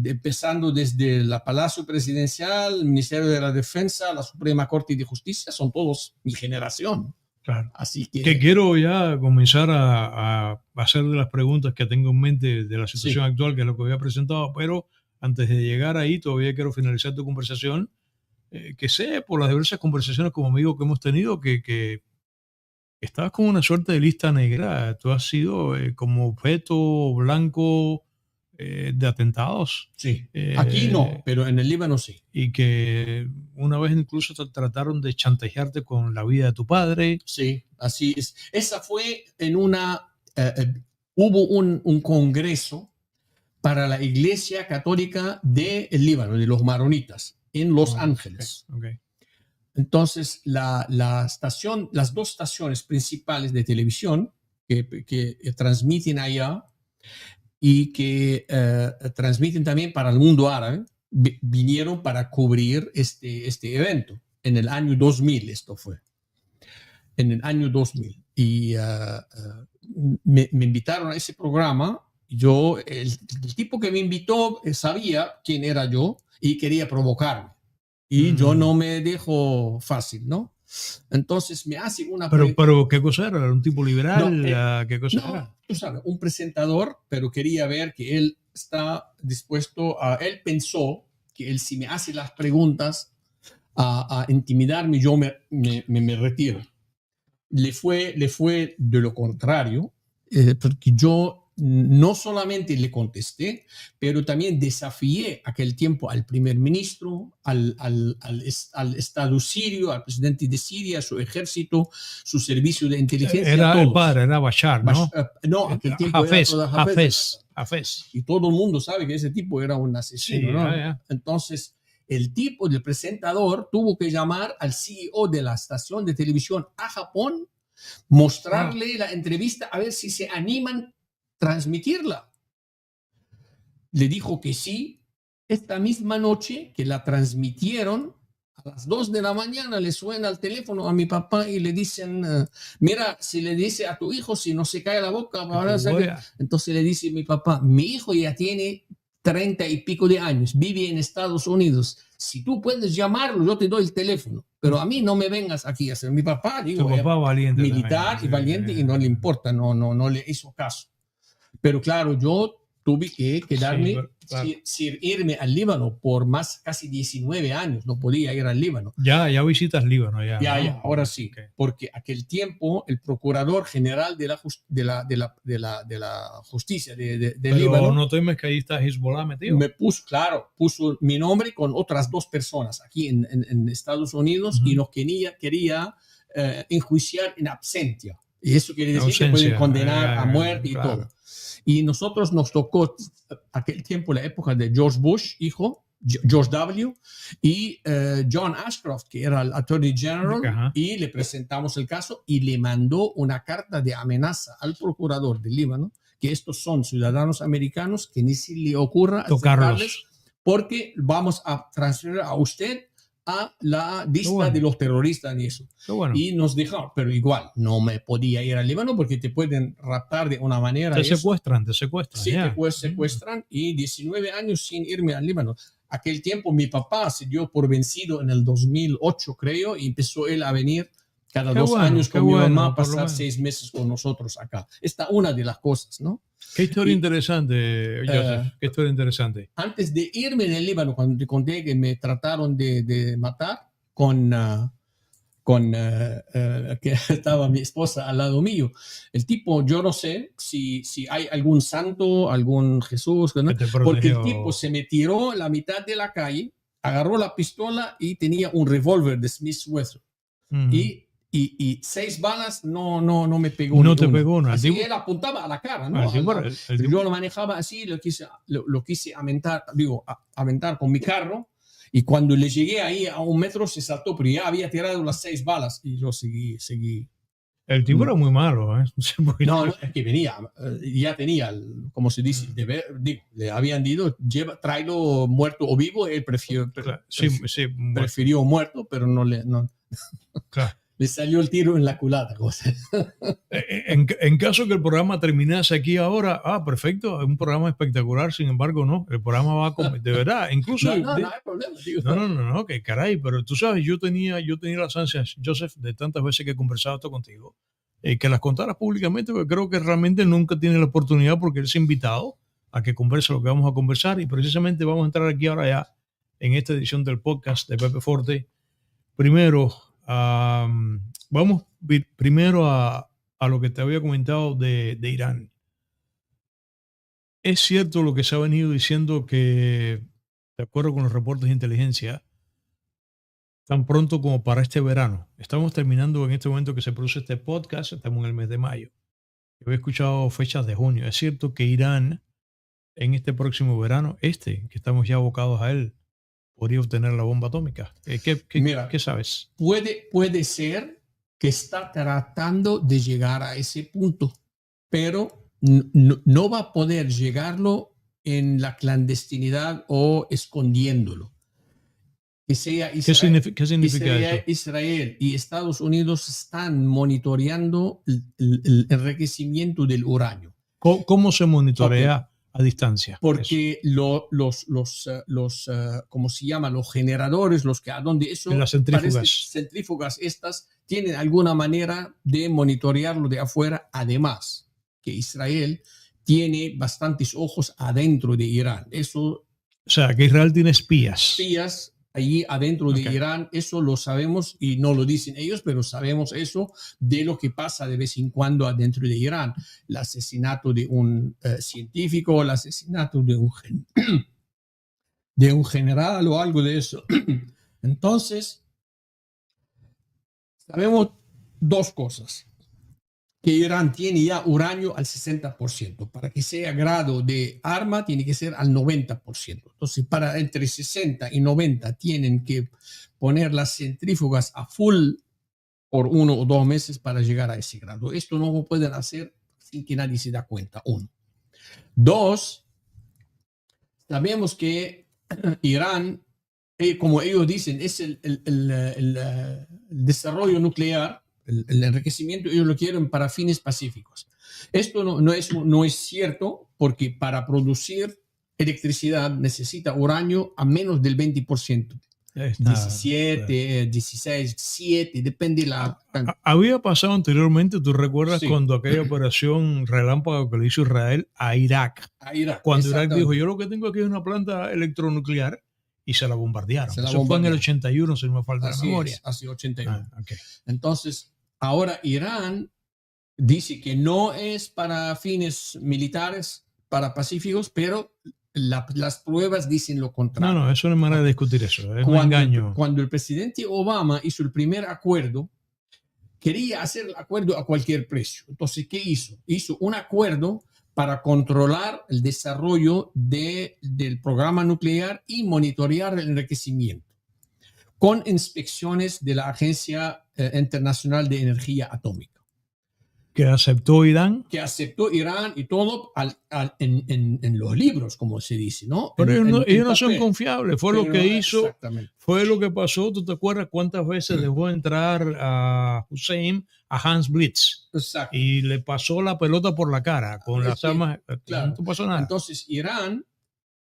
empezando desde la Palacio Presidencial, el Ministerio de la Defensa, la Suprema Corte de Justicia, son todos mi generación. Claro. Así que quiero ya comenzar a hacer de las preguntas que tengo en mente de la situación actual, que es lo que había presentado, pero antes de llegar ahí, todavía quiero finalizar tu conversación. Que sé por las diversas conversaciones como amigo que hemos tenido que estabas como una suerte de lista negra. Tú has sido como objeto blanco de atentados. Sí, aquí no, pero en el Líbano sí. Y que una vez incluso trataron de chantajearte con la vida de tu padre. Sí, así es. Esa fue hubo un congreso para la Iglesia Católica del Líbano, de los maronitas, en Los Ángeles. Entonces, las dos estaciones principales de televisión que transmiten allá y que transmiten también para el mundo árabe, vinieron para cubrir este evento. En el año 2000 esto fue. En el año 2000. Y me invitaron a ese programa El tipo que me invitó sabía quién era yo y quería provocarme. Y yo no me dejo fácil, ¿no? Entonces me hace una pregunta. Pero ¿qué cosa era? ¿Era un tipo liberal? No, ¿Qué cosa No, era? tú sabes, un presentador, pero quería ver que él está dispuesto a... Él pensó que él, si me hace las preguntas a intimidarme, yo me retiro. Le fue de lo contrario, porque yo no solamente le contesté, pero también desafié aquel tiempo al primer ministro, al Estado sirio, al presidente de Siria, su ejército, su servicio de inteligencia. Era todos. el padre, era Bashar, ¿no? No, aquel tiempo era toda Hafez. Y todo el mundo sabe que ese tipo era un asesino, Sí, ¿no? Entonces, el tipo del presentador tuvo que llamar al CEO de la estación de televisión a Japón, mostrarle la entrevista a ver si se animan transmitirla. Le dijo que sí. Esta misma noche que la transmitieron, a las 2 de la mañana le suena el teléfono a mi papá y le dicen, mira, si le dice a tu hijo, si no se cae la boca, entonces le dice mi papá, mi hijo ya tiene 30 y pico de años, vive en Estados Unidos. Si tú puedes llamarlo, yo te doy el teléfono, pero a mí no me vengas aquí a hacer. Mi papá, digo, tu papá valiente militar también. Y valiente, y no le importa, no le hizo caso. Pero claro, yo tuve que quedarme, sin irme al Líbano por casi 19 años, no podía ir al Líbano. Ya visitas Líbano, ya. Ya, ahora sí, okay. Porque aquel tiempo el procurador general de la justicia de Líbano... Pero no temes que ahí está Hezbollah metido. Me puso mi nombre con otras 2 personas aquí en Estados Unidos y nos quería enjuiciar en absentia. Y eso quiere decir que pueden condenar a muerte y todo. Y nosotros nos tocó aquel tiempo, la época de George Bush, hijo, George W., y John Ashcroft, que era el Attorney General, y le presentamos el caso y le mandó una carta de amenaza al procurador del Líbano, que estos son ciudadanos americanos, que ni se le ocurra tocarlos, porque vamos a transferir a usted a la lista de los terroristas y eso. Bueno. Y nos dejaron, pero igual no me podía ir al Líbano porque te pueden raptar de una manera. Te secuestran. Sí, te secuestran y 19 años sin irme al Líbano. Aquel tiempo mi papá se dio por vencido en el 2008, creo, y empezó él a venir cada 2 años con mi mamá a pasar 6 meses con nosotros acá. Esta es una de las cosas, ¿no? Qué historia interesante, Joseph. Qué historia interesante. Antes de irme en el Líbano, cuando te conté que me trataron de matar que estaba mi esposa al lado mío, el tipo, yo no sé si hay algún santo, algún Jesús, ¿no? Porque el tipo se me tiró la mitad de la calle, agarró la pistola y tenía un revólver de Smith Wesson. Y 6 balas no me pegó. No te pegó una. Así él apuntaba a la cara, ¿no? Yo lo manejaba así, lo quise aventar con mi carro, y cuando le llegué ahí a 1 metro se saltó, pero ya había tirado las 6 balas y yo seguí. El tipo era muy malo, ¿eh? No, es que venía, ya tenía, como se dice, le habían dicho, tráelo muerto o vivo, él prefirió muerto, pero Claro. Le salió el tiro en la culata. En caso que el programa terminase aquí ahora, perfecto, es un programa espectacular, sin embargo, no, el programa va a de verdad, incluso... No hay problema, tío. No, que caray, pero tú sabes, yo tenía las ansias, Joseph, de tantas veces que he conversado esto contigo, que las contaras públicamente, porque creo que realmente nunca tiene la oportunidad porque eres invitado a que converse lo que vamos a conversar, y precisamente vamos a entrar aquí ahora ya en esta edición del podcast de Pepe Forte. Primero... vamos primero a lo que te había comentado de Irán. Es cierto lo que se ha venido diciendo, que de acuerdo con los reportes de inteligencia, tan pronto como para este verano, estamos terminando en este momento que se produce este podcast, estamos en el mes de mayo, yo he escuchado fechas de junio. Es cierto que Irán en este próximo verano, que estamos ya abocados a él, podría obtener la bomba atómica. ¿Qué sabes? Puede ser que está tratando de llegar a ese punto, pero no va a poder llegarlo en la clandestinidad o escondiéndolo. Que sea Israel, ¿Qué significa eso? Israel y Estados Unidos están monitoreando el enriquecimiento del uranio. ¿Cómo se monitorea? a distancia. Eso. Porque ¿cómo se llama? Los generadores, los que a donde eso En las centrífugas. Centrífugas estas tienen alguna manera de monitorearlo de afuera. Además, que Israel tiene bastantes ojos adentro de Irán. Eso, O sea, que Israel tiene espías. espías allí adentro de Ok. Irán, eso lo sabemos y no lo dicen ellos, pero sabemos eso de lo que pasa de vez en cuando adentro de Irán. El asesinato de un científico, el asesinato de de un general o algo de eso. Entonces, sabemos dos cosas. Que Irán tiene ya uranio al 60%. Para que sea grado de arma, tiene que ser al 90%. Entonces, para entre 60 y 90 tienen que poner las centrífugas a full por 1 o 2 meses para llegar a ese grado. Esto no lo pueden hacer sin que nadie se da cuenta. 1. 2, sabemos que Irán, como ellos dicen, es el desarrollo nuclear, el enriquecimiento, ellos lo quieren para fines pacíficos. Esto no es cierto, porque para producir electricidad necesita uranio a menos del 20%. 17, 16, 7, depende la... Había pasado anteriormente, ¿tú recuerdas Sí. cuando aquella operación relámpago que le hizo Israel a Irak? A Irak, Cuando Irak exactamente. dijo, yo lo que tengo aquí es una planta electronuclear, y se la bombardearon. Se la Eso fue en el bombardearon. 81, si no me falta la Así memoria. es, hace 81. Ok. Entonces, ahora Irán dice que no es para fines militares, para pacíficos, pero las pruebas dicen lo No, contrario. no, eso no es manera de discutir eso. Es un engaño. Cuando el presidente Obama hizo el primer acuerdo, quería hacer el acuerdo a cualquier precio. Entonces, ¿qué hizo? Hizo un acuerdo para controlar el desarrollo del programa nuclear y monitorear el enriquecimiento, con inspecciones de la Agencia Internacional de Energía Atómica, Que aceptó Irán. que aceptó Irán y todo en los libros, como se dice, ¿no? Pero En ellos no son papel. confiables. Fue lo Pero que hizo, exactamente. fue lo que pasó. ¿Tú te acuerdas cuántas veces dejó entrar a Hussein a Hans Blitz? Exacto. Y le pasó la pelota por la cara con las Sí, armas. claro. No pasó nada. Entonces, Irán,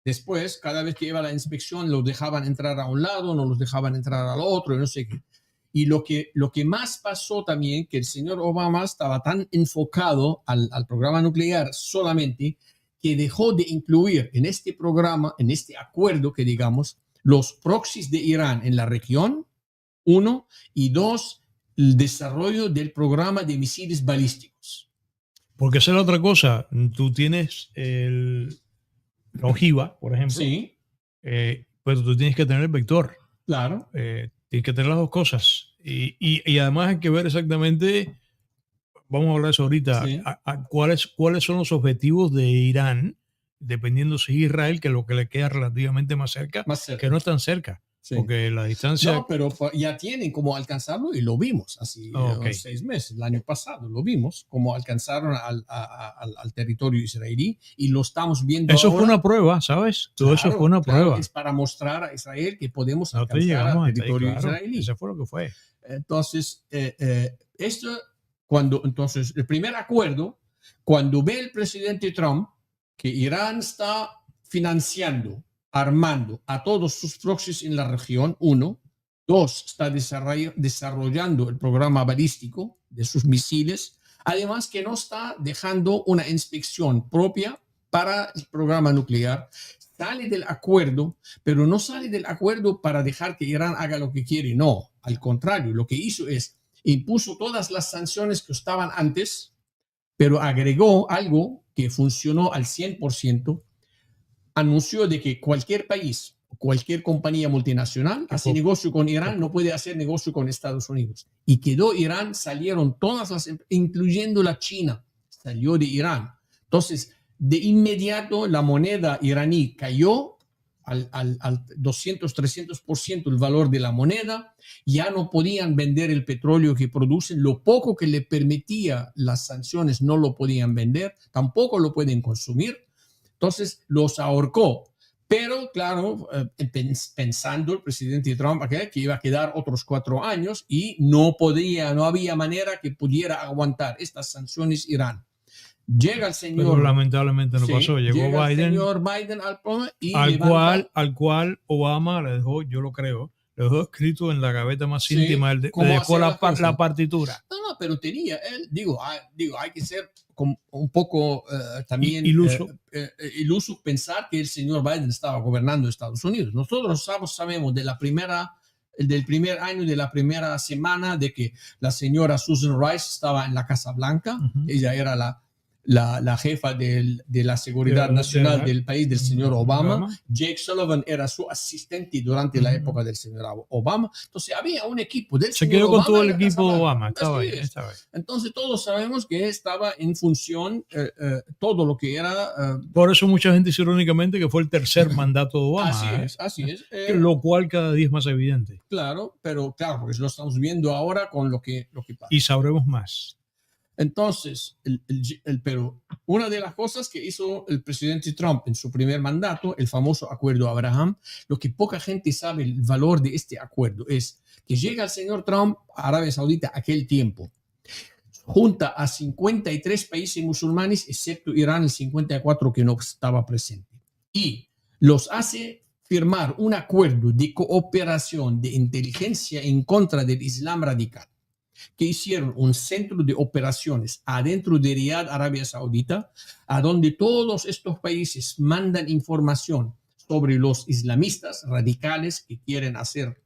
después, cada vez que iba a la inspección, los dejaban entrar a un lado, no los dejaban entrar al otro, y no sé qué. Y lo que más pasó también, que el señor Obama estaba tan enfocado al programa nuclear solamente, que dejó de incluir en este programa, en este acuerdo, que digamos, los proxies de Irán en la región, 1, y 2, el desarrollo del programa de misiles balísticos. Porque esa es la otra cosa. Tú tienes la ojiva, por ejemplo, Sí, pero tú tienes que tener el vector. claro. Tienes que tener las dos cosas. Y además hay que ver exactamente, vamos a hablar de eso ahorita, Sí. cuáles son los objetivos de Irán, dependiendo si es Israel, que es lo que le queda relativamente más cerca, Más cerca. que no es tan cerca. Sí. Porque la distancia... No, pero ya tienen cómo alcanzarlo y lo vimos así Ok. 6 meses, el año pasado lo vimos, cómo alcanzaron al territorio israelí y lo estamos viendo Eso ahora. fue una prueba, ¿sabes? Todo eso Claro, fue una claro, prueba. es para mostrar a Israel que podemos No te alcanzar llegamos al hasta ahí, territorio claro. israelí. Eso fue lo que fue. Entonces, entonces, el primer acuerdo, cuando ve el presidente Trump que Irán está financiando, armando a todos sus proxies en la región, 1, 2, está desarrollando el programa balístico de sus misiles, además que no está dejando una inspección propia para el programa nuclear, sale del acuerdo, pero no sale del acuerdo para dejar que Irán haga lo que quiere, no, al contrario, lo que hizo es impuso todas las sanciones que estaban antes, pero agregó algo que funcionó al 100%, anunció de que cualquier país, cualquier compañía multinacional hace negocio con Irán, no puede hacer negocio con Estados Unidos. Y quedó Irán, salieron todas las, incluyendo la China, salió de Irán. Entonces, de inmediato la moneda iraní cayó al 200-300% el valor de la moneda, ya no podían vender el petróleo que producen, lo poco que le permitía las sanciones no lo podían vender, tampoco lo pueden consumir, entonces los ahorcó. Pero claro, pensando el presidente Trump que iba a quedar otros 4 años y no había manera que pudiera aguantar estas sanciones Irán. Llega el Pero señor, lamentablemente no sí, pasó. Llegó llega el Biden, señor Biden al programa y al levanta, cual Obama le dejó, yo lo creo, le dejó escrito en la gaveta más sí, íntima, le cómo dejó hacer las cosas. la partitura. No, pero tenía, él, hay que ser un poco también Iluso. iluso pensar que el señor Biden estaba gobernando Estados Unidos. Nosotros sabemos del primer año, de la primera semana, de que la señora Susan Rice estaba en la Casa Blanca. Ujú. Ella era la jefa de la seguridad nacional del país del señor Obama. Jake Sullivan era su asistente durante la época del señor Obama. Entonces había un equipo del Se señor quedó con Obama todo en el la Casa equipo de Blanca. Obama. Estaba Así ahí, es. estaba ahí. Entonces todos sabemos que estaba en función todo lo que era... Por eso mucha gente dice irónicamente que fue el tercer mandato de Obama. así es. Lo cual cada día es más evidente. Claro, pero claro, porque lo estamos viendo ahora con lo que pasa. Y sabremos más. Entonces, pero una de las cosas que hizo el presidente Trump en su primer mandato, el famoso acuerdo Abraham, lo que poca gente sabe el valor de este acuerdo es que llega el señor Trump a Arabia Saudita aquel tiempo, junta a 53 países musulmanes, excepto Irán, el 54 que no estaba presente, y los hace firmar un acuerdo de cooperación de inteligencia en contra del Islam radical, que hicieron un centro de operaciones adentro de Riyadh, Arabia Saudita, a donde todos estos países mandan información sobre los islamistas radicales que quieren hacer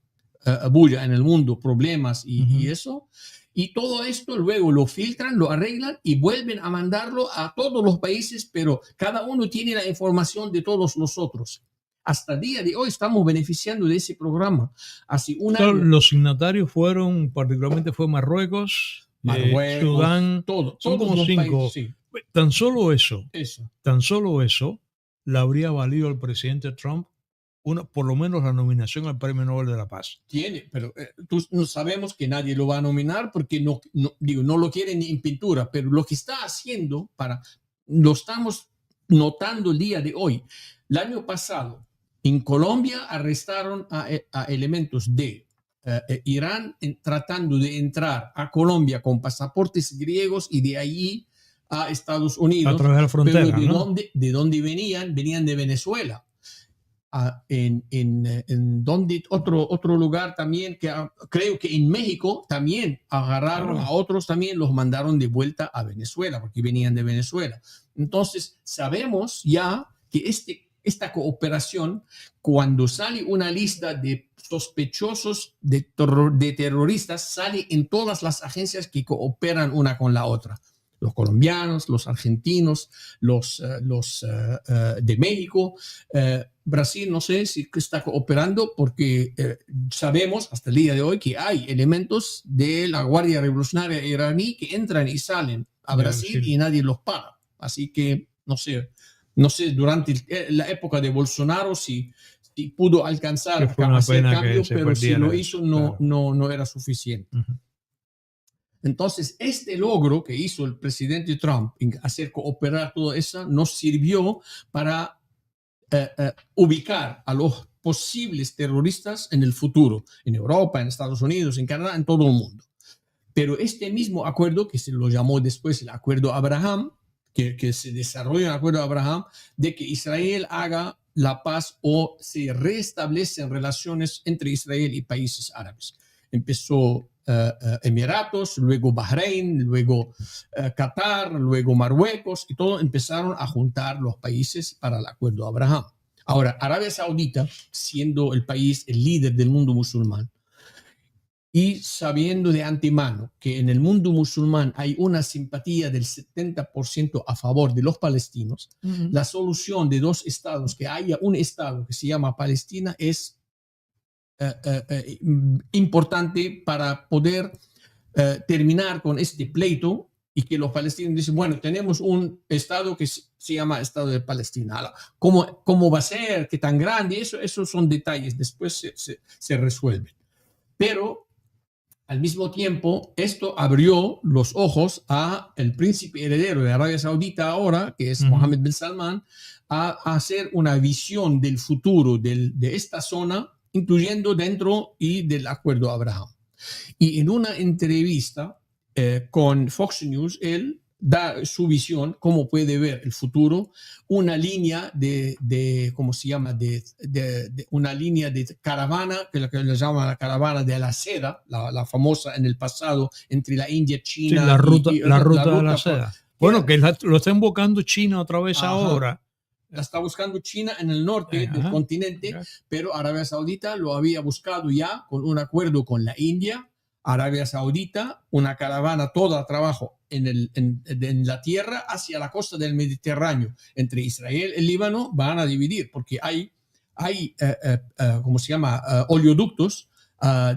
bulla en el mundo, problemas y eso. Y todo esto luego lo filtran, lo arreglan y vuelven a mandarlo a todos los países, pero cada uno tiene la información de todos los otros. Hasta el día de hoy estamos beneficiando de ese programa. Hace un año, los signatarios fueron, particularmente fue Marruecos, Sudán, son como 5. Sí. Tan solo eso le habría valido al presidente Trump por lo menos la nominación al Premio Nobel de la Paz. Pero no sabemos que nadie lo va a nominar porque no lo quiere ni en pintura, pero lo que está haciendo, lo estamos notando el día de hoy. El año pasado, en Colombia arrestaron a elementos de Irán tratando de entrar a Colombia con pasaportes griegos y de allí a Estados Unidos. A través de la frontera, pero ¿no? ¿De dónde venían? Venían de Venezuela. En otro lugar también, que creo que en México también agarraron a otros, también los mandaron de vuelta a Venezuela, porque venían de Venezuela. Entonces, sabemos ya que esta cooperación, cuando sale una lista de sospechosos de terroristas, sale en todas las agencias que cooperan una con la otra. Los colombianos, los argentinos, los de México, Brasil, no sé si está cooperando porque sabemos hasta el día de hoy que hay elementos de la Guardia Revolucionaria iraní que entran y salen a Brasil y nadie los paga. Así que no sé durante la época de Bolsonaro si pudo alcanzar a hacer cambio, pero si lo hizo no era suficiente. Entonces, este logro que hizo el presidente Trump en hacer cooperar todo eso nos sirvió para ubicar a los posibles terroristas en el futuro, en Europa, en Estados Unidos, en Canadá, en todo el mundo. Pero este mismo acuerdo, que se lo llamó después el Acuerdo Abraham, que se desarrolla el Acuerdo Abraham, de que Israel haga la paz o se restablecen relaciones entre Israel y países árabes. Empezó Emiratos, luego Bahrein, luego Qatar, luego Marruecos, y todo empezaron a juntar los países para el Acuerdo Abraham. Ahora, Arabia Saudita, siendo el país, el líder del mundo musulmán, y sabiendo de antemano que en el mundo musulmán hay una simpatía del 70% a favor de los palestinos, la solución de dos estados, que haya un estado que se llama Palestina, es importante para poder terminar con este pleito y que los palestinos dicen, bueno, tenemos un estado que se llama Estado de Palestina. ¿Cómo va a ser? ¿Qué tan grande? Esos son detalles, después se resuelven. Pero al mismo tiempo, esto abrió los ojos al príncipe heredero de Arabia Saudita ahora, que es Mohammed bin Salman, a hacer una visión del futuro de esta zona, incluyendo dentro y del Acuerdo Abraham. Y en una entrevista con Fox News, él da su visión, cómo puede ver el futuro, una línea de ¿cómo se llama? Una línea de caravana, que lo que le llaman la caravana de la seda, la famosa en el pasado entre la India, Sí, China la ruta, y la ruta de la por- seda. que Bueno, que lo está invocando China otra vez Ajá. ahora. la está buscando China en el norte del Ajá. continente, pero Arabia Saudita lo había buscado ya con un acuerdo con la India. Arabia Saudita, una caravana toda a trabajo en la tierra hacia la costa del Mediterráneo. Entre Israel y el Líbano van a dividir, porque hay ¿cómo se llama? Oleoductos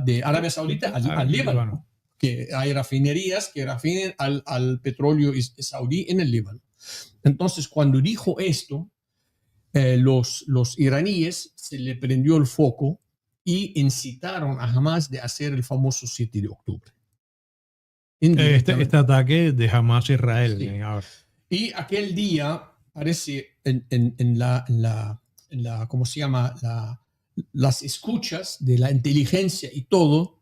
de Arabia Saudita al Líbano, que hay refinerías que refinen al petróleo saudí en el Líbano. Entonces, cuando dijo esto, los iraníes se le prendió el foco y incitaron a Hamas de hacer el famoso 7 de octubre. Este ataque de Hamas a Israel. Sí. Ahora. Y aquel día parece en la ¿cómo se llama? Las escuchas de la inteligencia y todo,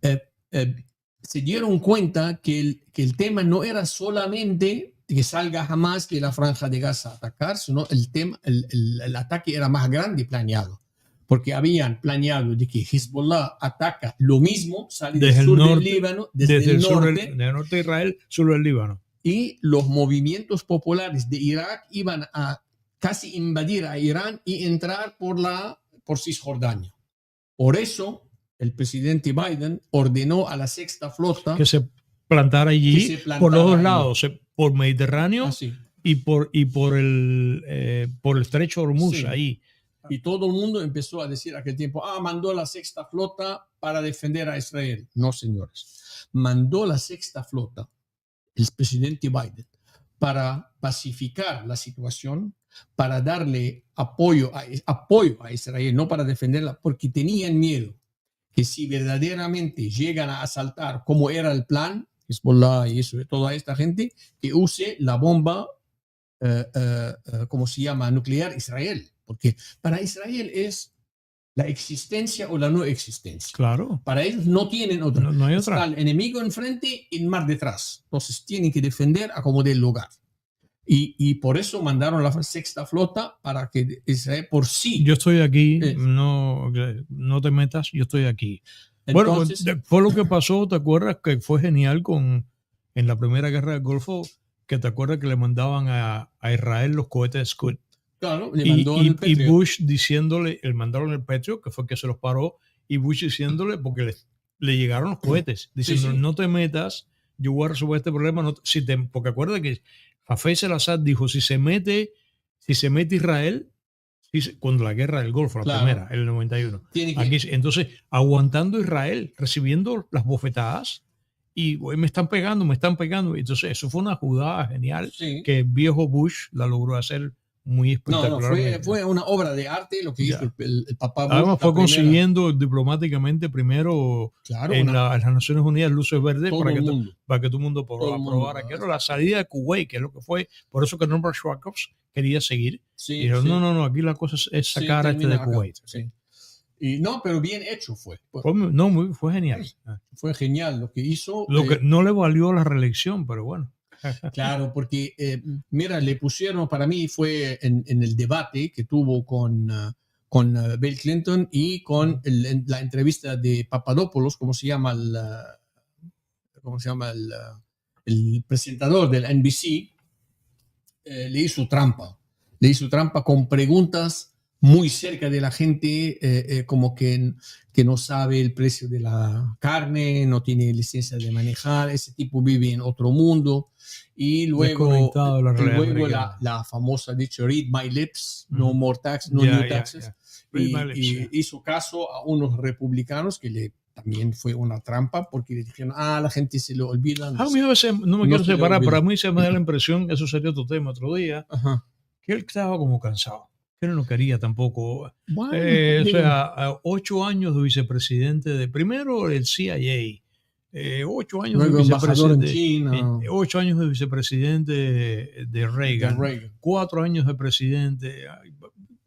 se dieron cuenta que el tema no era solamente que salga Hamas de la Franja de Gaza a atacar, sino el ataque era más grande y planeado. Porque habían planeado de que Hezbollah ataca lo mismo, sale Desde del sur el norte, del Líbano, desde el norte, del norte de Israel, sur del Líbano. y los movimientos populares de Irak iban a casi invadir a Irán y entrar por Cisjordania. Por eso el presidente Biden ordenó a la Sexta Flota que se plantara allí por los dos lados, por Mediterráneo y por el estrecho de Hormuz, Sí. ahí. Y todo el mundo empezó a decir a aquel tiempo, mandó la Sexta Flota para defender a Israel. No, señores. Mandó la Sexta Flota, el presidente Biden, para pacificar la situación, para darle apoyo a Israel, no para defenderla, porque tenían miedo que si verdaderamente llegan a asaltar, como era el plan, Hezbollah y eso, toda esta gente, que use la bomba, ¿cómo se llama?, nuclear Israel. Porque para Israel es la existencia o la no existencia. Claro. Para ellos no tienen otra. No hay otra. Está el enemigo enfrente y el mar detrás. Entonces tienen que defender a como dé el lugar. Y por eso mandaron la Sexta Flota para que Israel por sí. Yo estoy aquí, no te metas, yo estoy aquí. Entonces, bueno, fue lo que pasó, ¿te acuerdas? Que fue genial en la primera guerra del Golfo, que te acuerdas que le mandaban a Israel los cohetes Scud. Claro, le mandó y Bush diciéndole, el mandaron el Patriot, que fue el que se los paró, y Bush diciéndole, porque le llegaron los cohetes, diciendo, sí. No te metas, yo voy a resolver este problema, porque acuérdate que Hafez al-Assad dijo, si se mete Israel, cuando la guerra del Golfo, la primera, el 91, aquí, entonces aguantando Israel, recibiendo las bofetadas, y me están pegando, entonces eso fue una jugada genial, que el viejo Bush la logró hacer muy espectacular. No, fue una obra de arte lo que hizo el papá Bush. Además fue consiguiendo diplomáticamente primero en las Naciones Unidas luces verdes para que todo el mundo aprobara que era la salida de Kuwait, que es lo que fue, por eso que Norbert Schwarzkopf quería seguir. Y dijeron, no, aquí la cosa es sacar a este de Kuwait. Y no, pero bien hecho fue. Fue genial. Fue genial lo que hizo. Lo que no le valió la reelección, pero bueno. Claro, porque mira, le pusieron, para mí fue en el debate que tuvo con Bill Clinton y con la entrevista de Papadopoulos, ¿cómo se llama el presentador del NBC? Le hizo trampa con preguntas muy cerca de la gente, como que no sabe el precio de la carne, no tiene licencia de manejar, ese tipo vive en otro mundo. Y luego la famosa dicho, read my lips, no more tax, no new taxes. Y hizo caso a unos republicanos que también fue una trampa, porque le dijeron, la gente se lo olvida. No me quiero separar, pero a mí se me da la impresión, eso sería otro tema otro día, que él estaba como cansado. Que no quería tampoco. Bueno, o sea, 8 años de vicepresidente primero el CIA, 8 años luego de vicepresidente en China. 8 años de vicepresidente de Reagan, 4 años de presidente.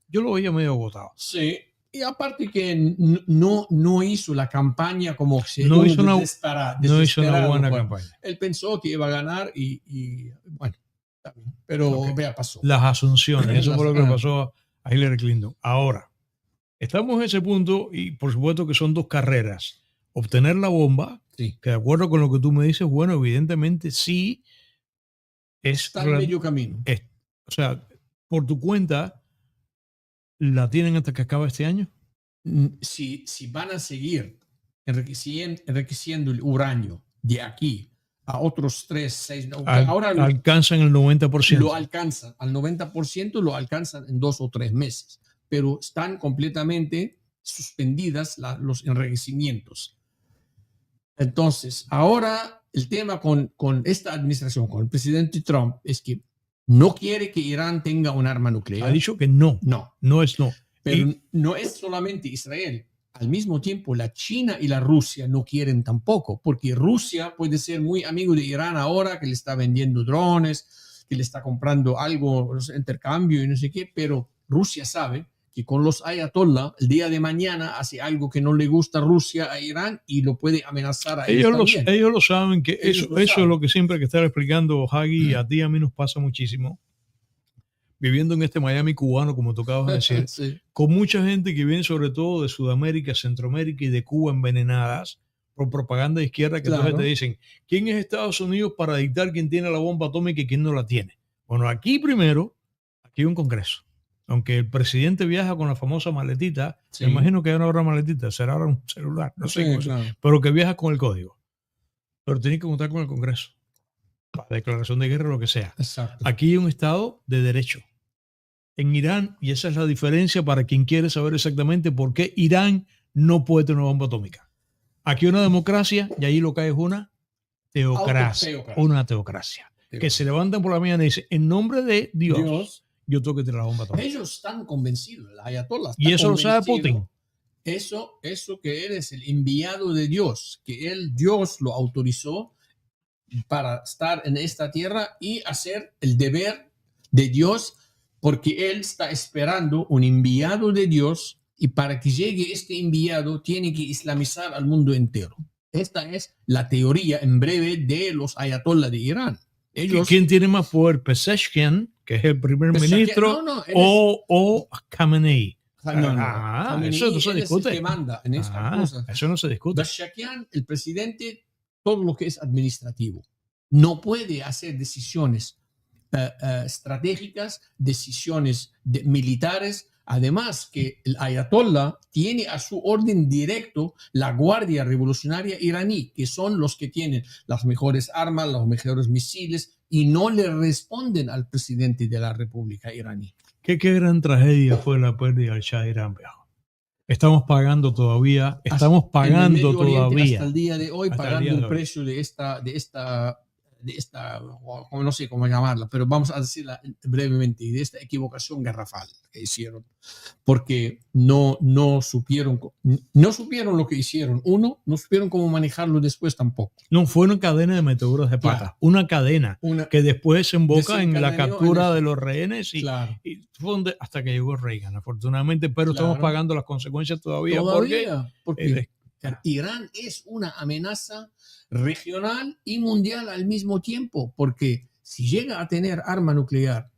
Yo lo veía medio agotado. Sí, Y aparte que no hizo la campaña como se No hizo una desesperado, buena pues. campaña. Él pensó que iba a ganar y bueno, está bien. Pero Ok. vea, pasó. Las asunciones, eso fue lo que le Las- pasó a Hillary Clinton. Ahora, estamos en ese punto y por supuesto que son dos carreras. Obtener la bomba, Sí, que de acuerdo con lo que tú me dices, bueno, evidentemente sí es, está en medio camino. es- o sea, por tu cuenta, ¿la tienen hasta que acabe este año? Si van a seguir enriqueciendo el uranio de aquí a otros 3, 6, ahora Alcanzan el 90%. lo alcanzan, al 90% lo alcanzan en 2 o 3 meses, pero están completamente suspendidas los enriquecimientos. Entonces, ahora el tema con esta administración, con el presidente Trump, es que no quiere que Irán tenga un arma nuclear. Ha dicho que no, No, no es no. pero no es solamente Israel. Al mismo tiempo, la China y la Rusia no quieren tampoco, porque Rusia puede ser muy amigo de Irán ahora, que le está vendiendo drones, que le está comprando algo, intercambio y no sé qué, pero Rusia sabe que con los ayatollah, el día de mañana hace algo que no le gusta a Rusia a Irán y lo puede amenazar a ellos también. Ellos lo saben, que Ellos lo eso saben. es lo que siempre hay que estar explicando, Hagi, a ti y a mí nos pasa muchísimo. Viviendo en este Miami cubano, como tú acabas de decir, Sí, con mucha gente que viene sobre todo de Sudamérica, Centroamérica y de Cuba envenenadas por propaganda de izquierda que claro. entonces te dicen, ¿quién es Estados Unidos para dictar quién tiene la bomba atómica y quién no la tiene? Bueno, aquí primero, aquí hay un congreso. Aunque el presidente viaja con la famosa maletita, Sí. me imagino que ya no habrá maletita, será ahora un celular, no sé Sí, cómo claro. pero que viaja con el código. Pero tiene que contar con el Congreso, para declaración de guerra o lo que sea. Exacto. Aquí hay un Estado de derecho. En Irán, y esa es la diferencia para quien quiere saber exactamente por qué Irán no puede tener una bomba atómica. Aquí hay una democracia y ahí lo que hay es una teocracia. Autoteocracia. Una teocracia. Que se levantan por la mañana y dicen, en nombre de Dios, yo tengo que tener la bomba atómica. Ellos están convencidos, el ayatollah está Y eso lo sabe convencido. Putin. Eso que eres el enviado de Dios, que Dios lo autorizó para estar en esta tierra y hacer el deber de Dios, porque él está esperando un enviado de Dios y para que llegue este enviado tiene que islamizar al mundo entero. Esta es la teoría en breve de los ayatollah de Irán. Ellos, ¿Quién tiene más poder? Pezeshkian, que es el primer ministro, o Khamenei. Eso no se discute. Es el que manda en estas cosas. Eso no se discute. Pezeshkian, el presidente, todo lo que es administrativo, no puede hacer decisiones estratégicas, decisiones militares. Además que el ayatollah tiene a su orden directo la Guardia Revolucionaria iraní, que son los que tienen las mejores armas, los mejores misiles, y no le responden al presidente de la República iraní. Qué gran tragedia fue la pérdida del Shah de Irán, viejo. Estamos pagando todavía, Hasta el día de hoy, pagando el precio de esta, no sé cómo llamarla, pero vamos a decirla brevemente, de esta equivocación garrafal que hicieron, porque no supieron lo que hicieron. Uno, no supieron cómo manejarlo después tampoco. No, fue una cadena de meteoros de pata, claro. Una cadena que después desemboca en la captura de los rehenes y fue hasta que llegó Reagan, afortunadamente, pero estamos pagando las consecuencias todavía. Porque Irán es una amenaza regional y mundial al mismo tiempo, porque si llega a tener arma nuclear,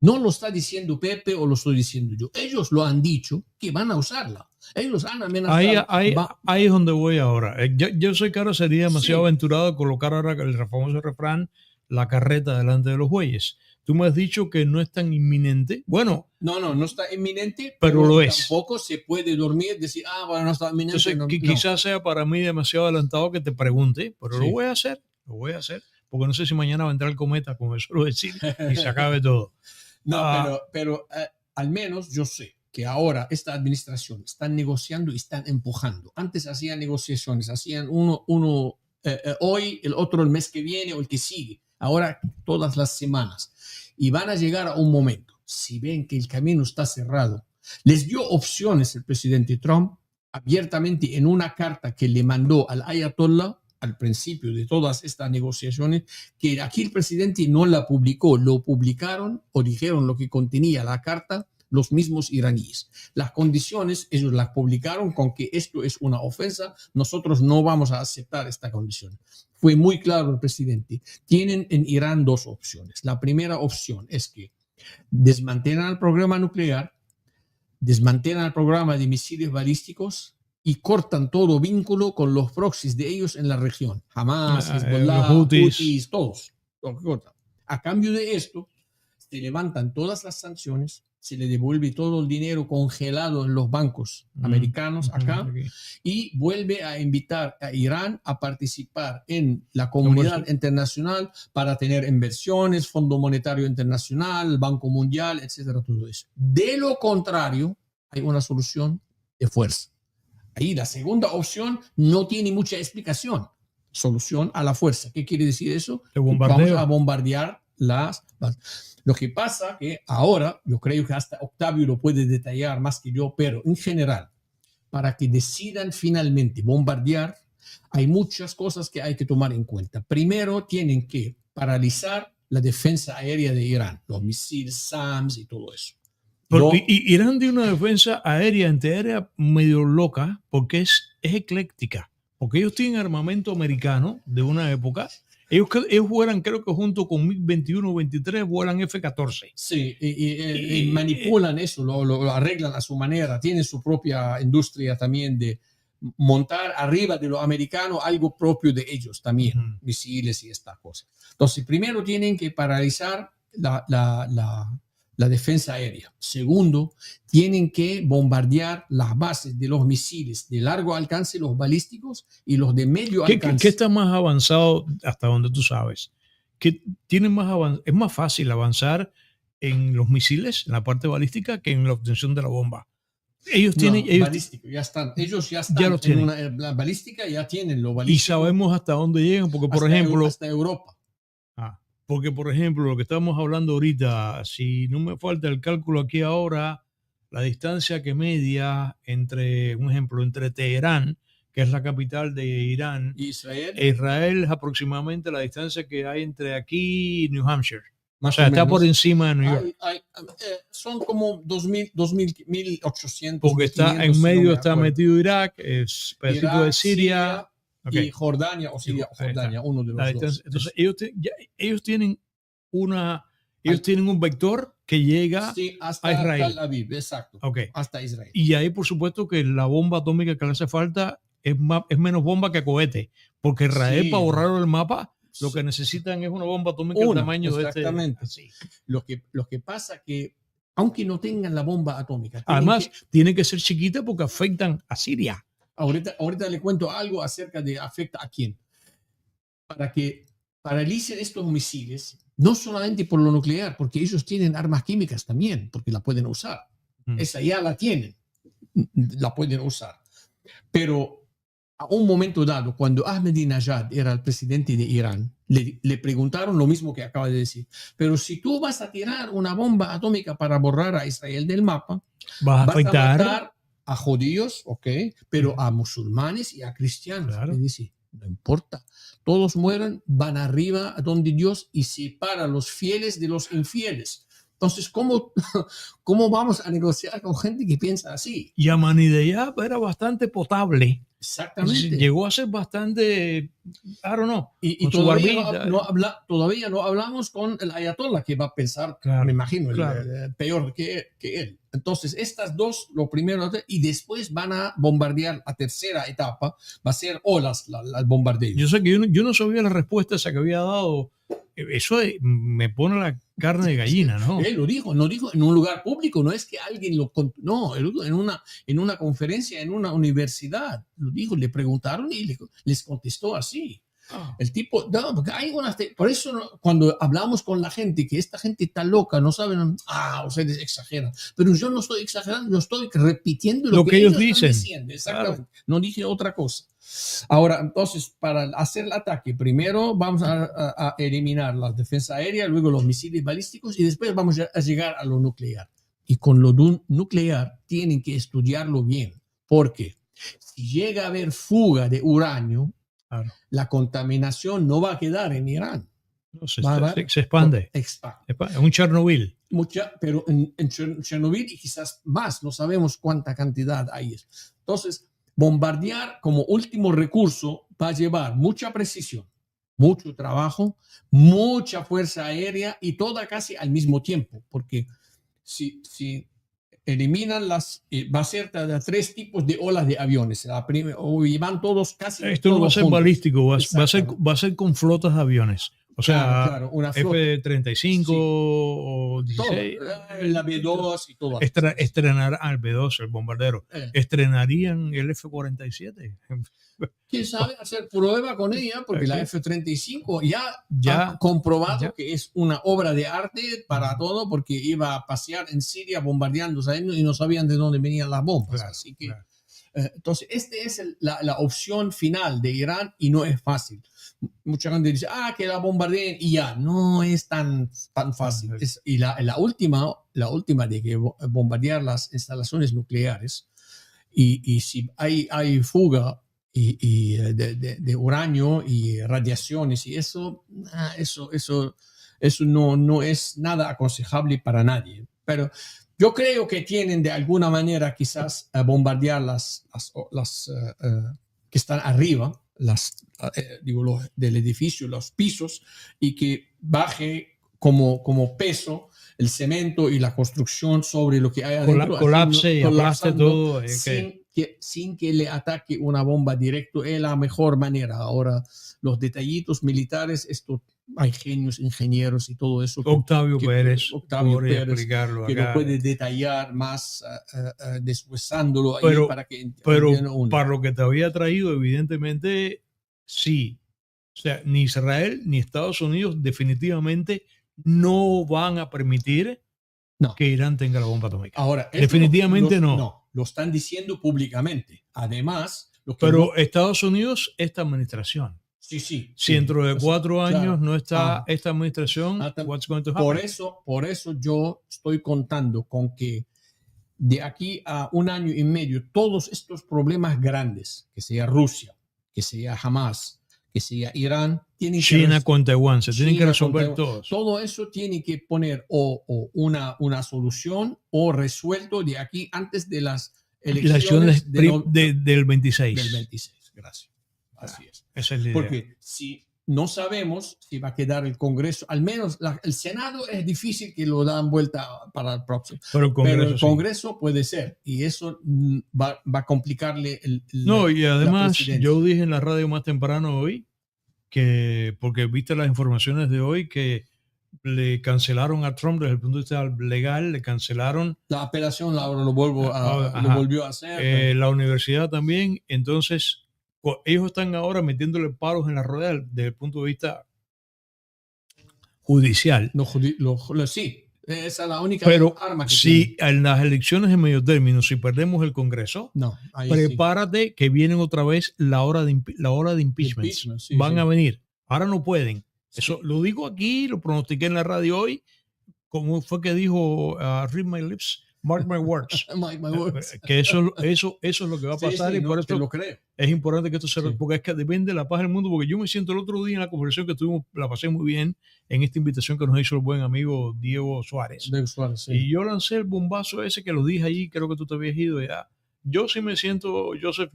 no lo está diciendo Pepe o lo estoy diciendo yo, ellos lo han dicho que van a usarla, ellos han amenazado. Ahí es donde voy ahora. Yo sé que ahora sería demasiado aventurado colocar ahora el famoso refrán, la carreta delante de los bueyes. Tú me has dicho que no es tan inminente. Bueno. No está inminente, pero lo es. Tampoco se puede dormir y decir, bueno, no está inminente. Entonces, quizás sea para mí demasiado adelantado que te pregunte, pero lo voy a hacer, porque no sé si mañana va a entrar el cometa, como suelo decir, y se acabe todo. Pero al menos yo sé que ahora esta administración están negociando y están empujando. Antes hacían negociaciones, hacían uno hoy, el otro el mes que viene o el que sigue. Ahora todas las semanas. Y van a llegar a un momento, si ven que el camino está cerrado, les dio opciones el presidente Trump abiertamente en una carta que le mandó al ayatollah al principio de todas estas negociaciones, que aquí el presidente no la publicó, lo publicaron o dijeron lo que contenía la carta los mismos iraníes. Las condiciones, ellos las publicaron con que esto es una ofensa, nosotros no vamos a aceptar esta condición. Fue muy claro el presidente. Tienen en Irán dos opciones. La primera opción es que desmantelan el programa nuclear, desmantelan el programa de misiles balísticos y cortan todo vínculo con los proxies de ellos en la región. Hamas, Hezbollah, los Houthis. Houthis, todos. Lo cortan. A cambio de esto, se levantan todas las sanciones, se le devuelve todo el dinero congelado en los bancos americanos acá y vuelve a invitar a Irán a participar en la comunidad internacional para tener inversiones, Fondo Monetario Internacional, Banco Mundial, etcétera, todo eso. De lo contrario, hay una solución de fuerza. Ahí la segunda opción no tiene mucha explicación. Solución a la fuerza. ¿Qué quiere decir eso? Vamos a bombardear las bases. Lo que pasa que ahora, yo creo que hasta Octavio lo puede detallar más que yo, pero en general, para que decidan finalmente bombardear, hay muchas cosas que hay que tomar en cuenta. Primero, tienen que paralizar la defensa aérea de Irán, los misiles SAMS y todo eso. Irán tiene una defensa aérea, antiaérea medio loca, porque es ecléctica. Porque ellos tienen armamento americano de una época. Ellos vuelan, creo que junto con MiG-21 o 23, vuelan F-14. Sí, y manipulan eso, lo arreglan a su manera. Tienen su propia industria también de montar arriba de lo americano algo propio de ellos también, misiles y estas cosas. Entonces, primero tienen que paralizar la defensa aérea. Segundo, tienen que bombardear las bases de los misiles de largo alcance, los balísticos y los de medio alcance. ¿Qué está más avanzado hasta donde tú sabes? ¿Es más fácil avanzar en los misiles, en la parte balística, que en la obtención de la bomba? Ellos balístico, ya están. Ellos ya están la balística, ya tienen lo balístico. Y sabemos hasta dónde llegan, porque por ejemplo... Hasta Europa. Porque, por ejemplo, lo que estamos hablando ahorita, si no me falta el cálculo aquí ahora, la distancia que media entre, un ejemplo, entre Teherán, que es la capital de Irán, Israel es aproximadamente la distancia que hay entre aquí y New Hampshire. Más o sea, está por encima de New York. Son como 1.800. Porque está en medio, está metido Irak, es pedacito de Siria. Y Jordania o Siria, Jordania, uno de los dos. Entonces, ellos tienen un vector que llega hasta a Israel. Tel Aviv, exacto. Hasta Israel. Y ahí, por supuesto, que la bomba atómica que le hace falta es menos bomba que cohete. Porque Israel, para borrar el mapa, lo que necesitan es una bomba atómica del tamaño de este. Exactamente. Lo que pasa que, aunque no tengan la bomba atómica, además, tiene que ser chiquita porque afectan a Siria. Ahorita le cuento algo acerca de afecta a quién. Para que paralicen estos misiles, no solamente por lo nuclear, porque ellos tienen armas químicas también, porque la pueden usar. Esa ya la tienen, la pueden usar. Pero a un momento dado, cuando Ahmadinejad era el presidente de Irán, le preguntaron lo mismo que acaba de decir. Pero si tú vas a tirar una bomba atómica para borrar a Israel del mapa, vas a matar a judíos, pero a musulmanes y a cristianos. Claro. Es decir, no importa. Todos mueren, van arriba a donde Dios y separa a los fieles de los infieles. Entonces, ¿cómo vamos a negociar con gente que piensa así? Y Ahmadinejad era bastante potable. Exactamente. Llegó a ser bastante, I don't know. Y todavía no hablamos con el ayatollah, que va a pensar, me imagino, peor que él. Entonces, estas dos, lo primero, y después van a bombardear la tercera etapa, va a ser olas el bombardeo. Yo sé que yo no sabía la respuesta esa que había dado. Eso me pone la carne de gallina, ¿no? Él lo dijo, no dijo en un lugar público, no es que alguien lo contó, no, en una conferencia, en una universidad, lo dijo, le preguntaron y les contestó así. El tipo, no, porque hay por eso cuando hablamos con la gente, que esta gente está loca, no saben, ustedes exageran, pero yo no estoy exagerando, yo estoy repitiendo lo que ellos dicen. Están diciendo, exactamente. Claro. No dije otra cosa. Ahora, entonces, para hacer el ataque, primero vamos a eliminar la defensa aérea, luego los misiles balísticos y después vamos a llegar a lo nuclear. Y con lo nuclear tienen que estudiarlo bien, porque si llega a haber fuga de uranio, la contaminación no va a quedar en Irán. No, Va- se expande. Es un Chernobyl. Pero en Chernobyl y quizás más, no sabemos cuánta cantidad hay. Entonces, bombardear como último recurso va a llevar mucha precisión, mucho trabajo, mucha fuerza aérea y toda casi al mismo tiempo, porque si eliminan va a ser de 3 tipos de olas de aviones. Y van todos casi. Esto no va a ser juntos. balístico, va a ser con flotas de aviones. O sea, claro, una flota. F-35 o 16. La B2 y todo. Estrenarán al B2, el bombardero. Estrenarían el F-47. ¿Quién sabe hacer prueba con ella? Porque la F-35 ya ha comprobado que es una obra de arte para todo, porque iba a pasear en Siria bombardeando y no sabían de dónde venían las bombas. Claro, así que, entonces, esta es la opción final de Irán y no es fácil. Mucha gente dice, que la bombardeen y ya, no es tan fácil. Y la última de que bombardear las instalaciones nucleares y si hay fuga de uranio y radiaciones y eso no es nada aconsejable para nadie. Pero yo creo que tienen de alguna manera quizás bombardear las que están arriba, del edificio, los pisos, y que baje como peso el cemento y la construcción sobre lo que hay adentro. Colapse y aplaste todo. Sin que le ataque una bomba directo es la mejor manera. Ahora, los detallitos militares, hay genios, ingenieros y todo eso. Octavio Pérez, que lo puede detallar más deshuesándolo ahí para que para lo que te había traído, evidentemente, sí. O sea, ni Israel ni Estados Unidos definitivamente no van a permitir que Irán tenga la bomba atómica. Ahora, definitivamente no. Lo están diciendo públicamente. Además, pero Estados Unidos, esta administración. Sí. Si dentro de 4 años no está esta administración, what's going to happen? Por eso yo estoy contando con que de aquí a 1 año y medio, todos estos problemas grandes, que sea Rusia, que sea Hamas, que sea Irán, China con Taiwán, se tienen que resolver todos. Todo eso tiene que poner o una solución o resuelto de aquí antes de las elecciones del 26. Del 26, gracias. Así es. Esa es la idea. Porque si no sabemos si va a quedar el Congreso, al menos el Senado es difícil que lo dan vuelta para el próximo. Pero el Congreso puede ser, y eso va a complicarle y además yo dije en la radio más temprano hoy que, porque viste las informaciones de hoy, que le cancelaron a Trump desde el punto de vista legal, le cancelaron la apelación, ahora lo volvió a hacer. La universidad también. Entonces ellos están ahora metiéndole palos en la rueda desde el punto de vista judicial. Sí, esa es la única arma que si en las elecciones de medio término, si perdemos el Congreso, prepárate que vienen otra vez la hora de impeachment. Van a venir. Ahora no pueden. Eso lo digo aquí, lo pronostiqué en la radio hoy, como fue que dijo read my lips, mark my words. Que eso es lo que va a pasar, y por eso lo creo. Es importante que esto se porque es que depende de la paz del mundo, porque yo me siento el otro día en la conversación que tuvimos, la pasé muy bien en esta invitación que nos hizo el buen amigo Diego Suárez. Y yo lancé el bombazo ese que lo dije allí, creo que tú te habías ido ya. Yo sí me siento, Joseph,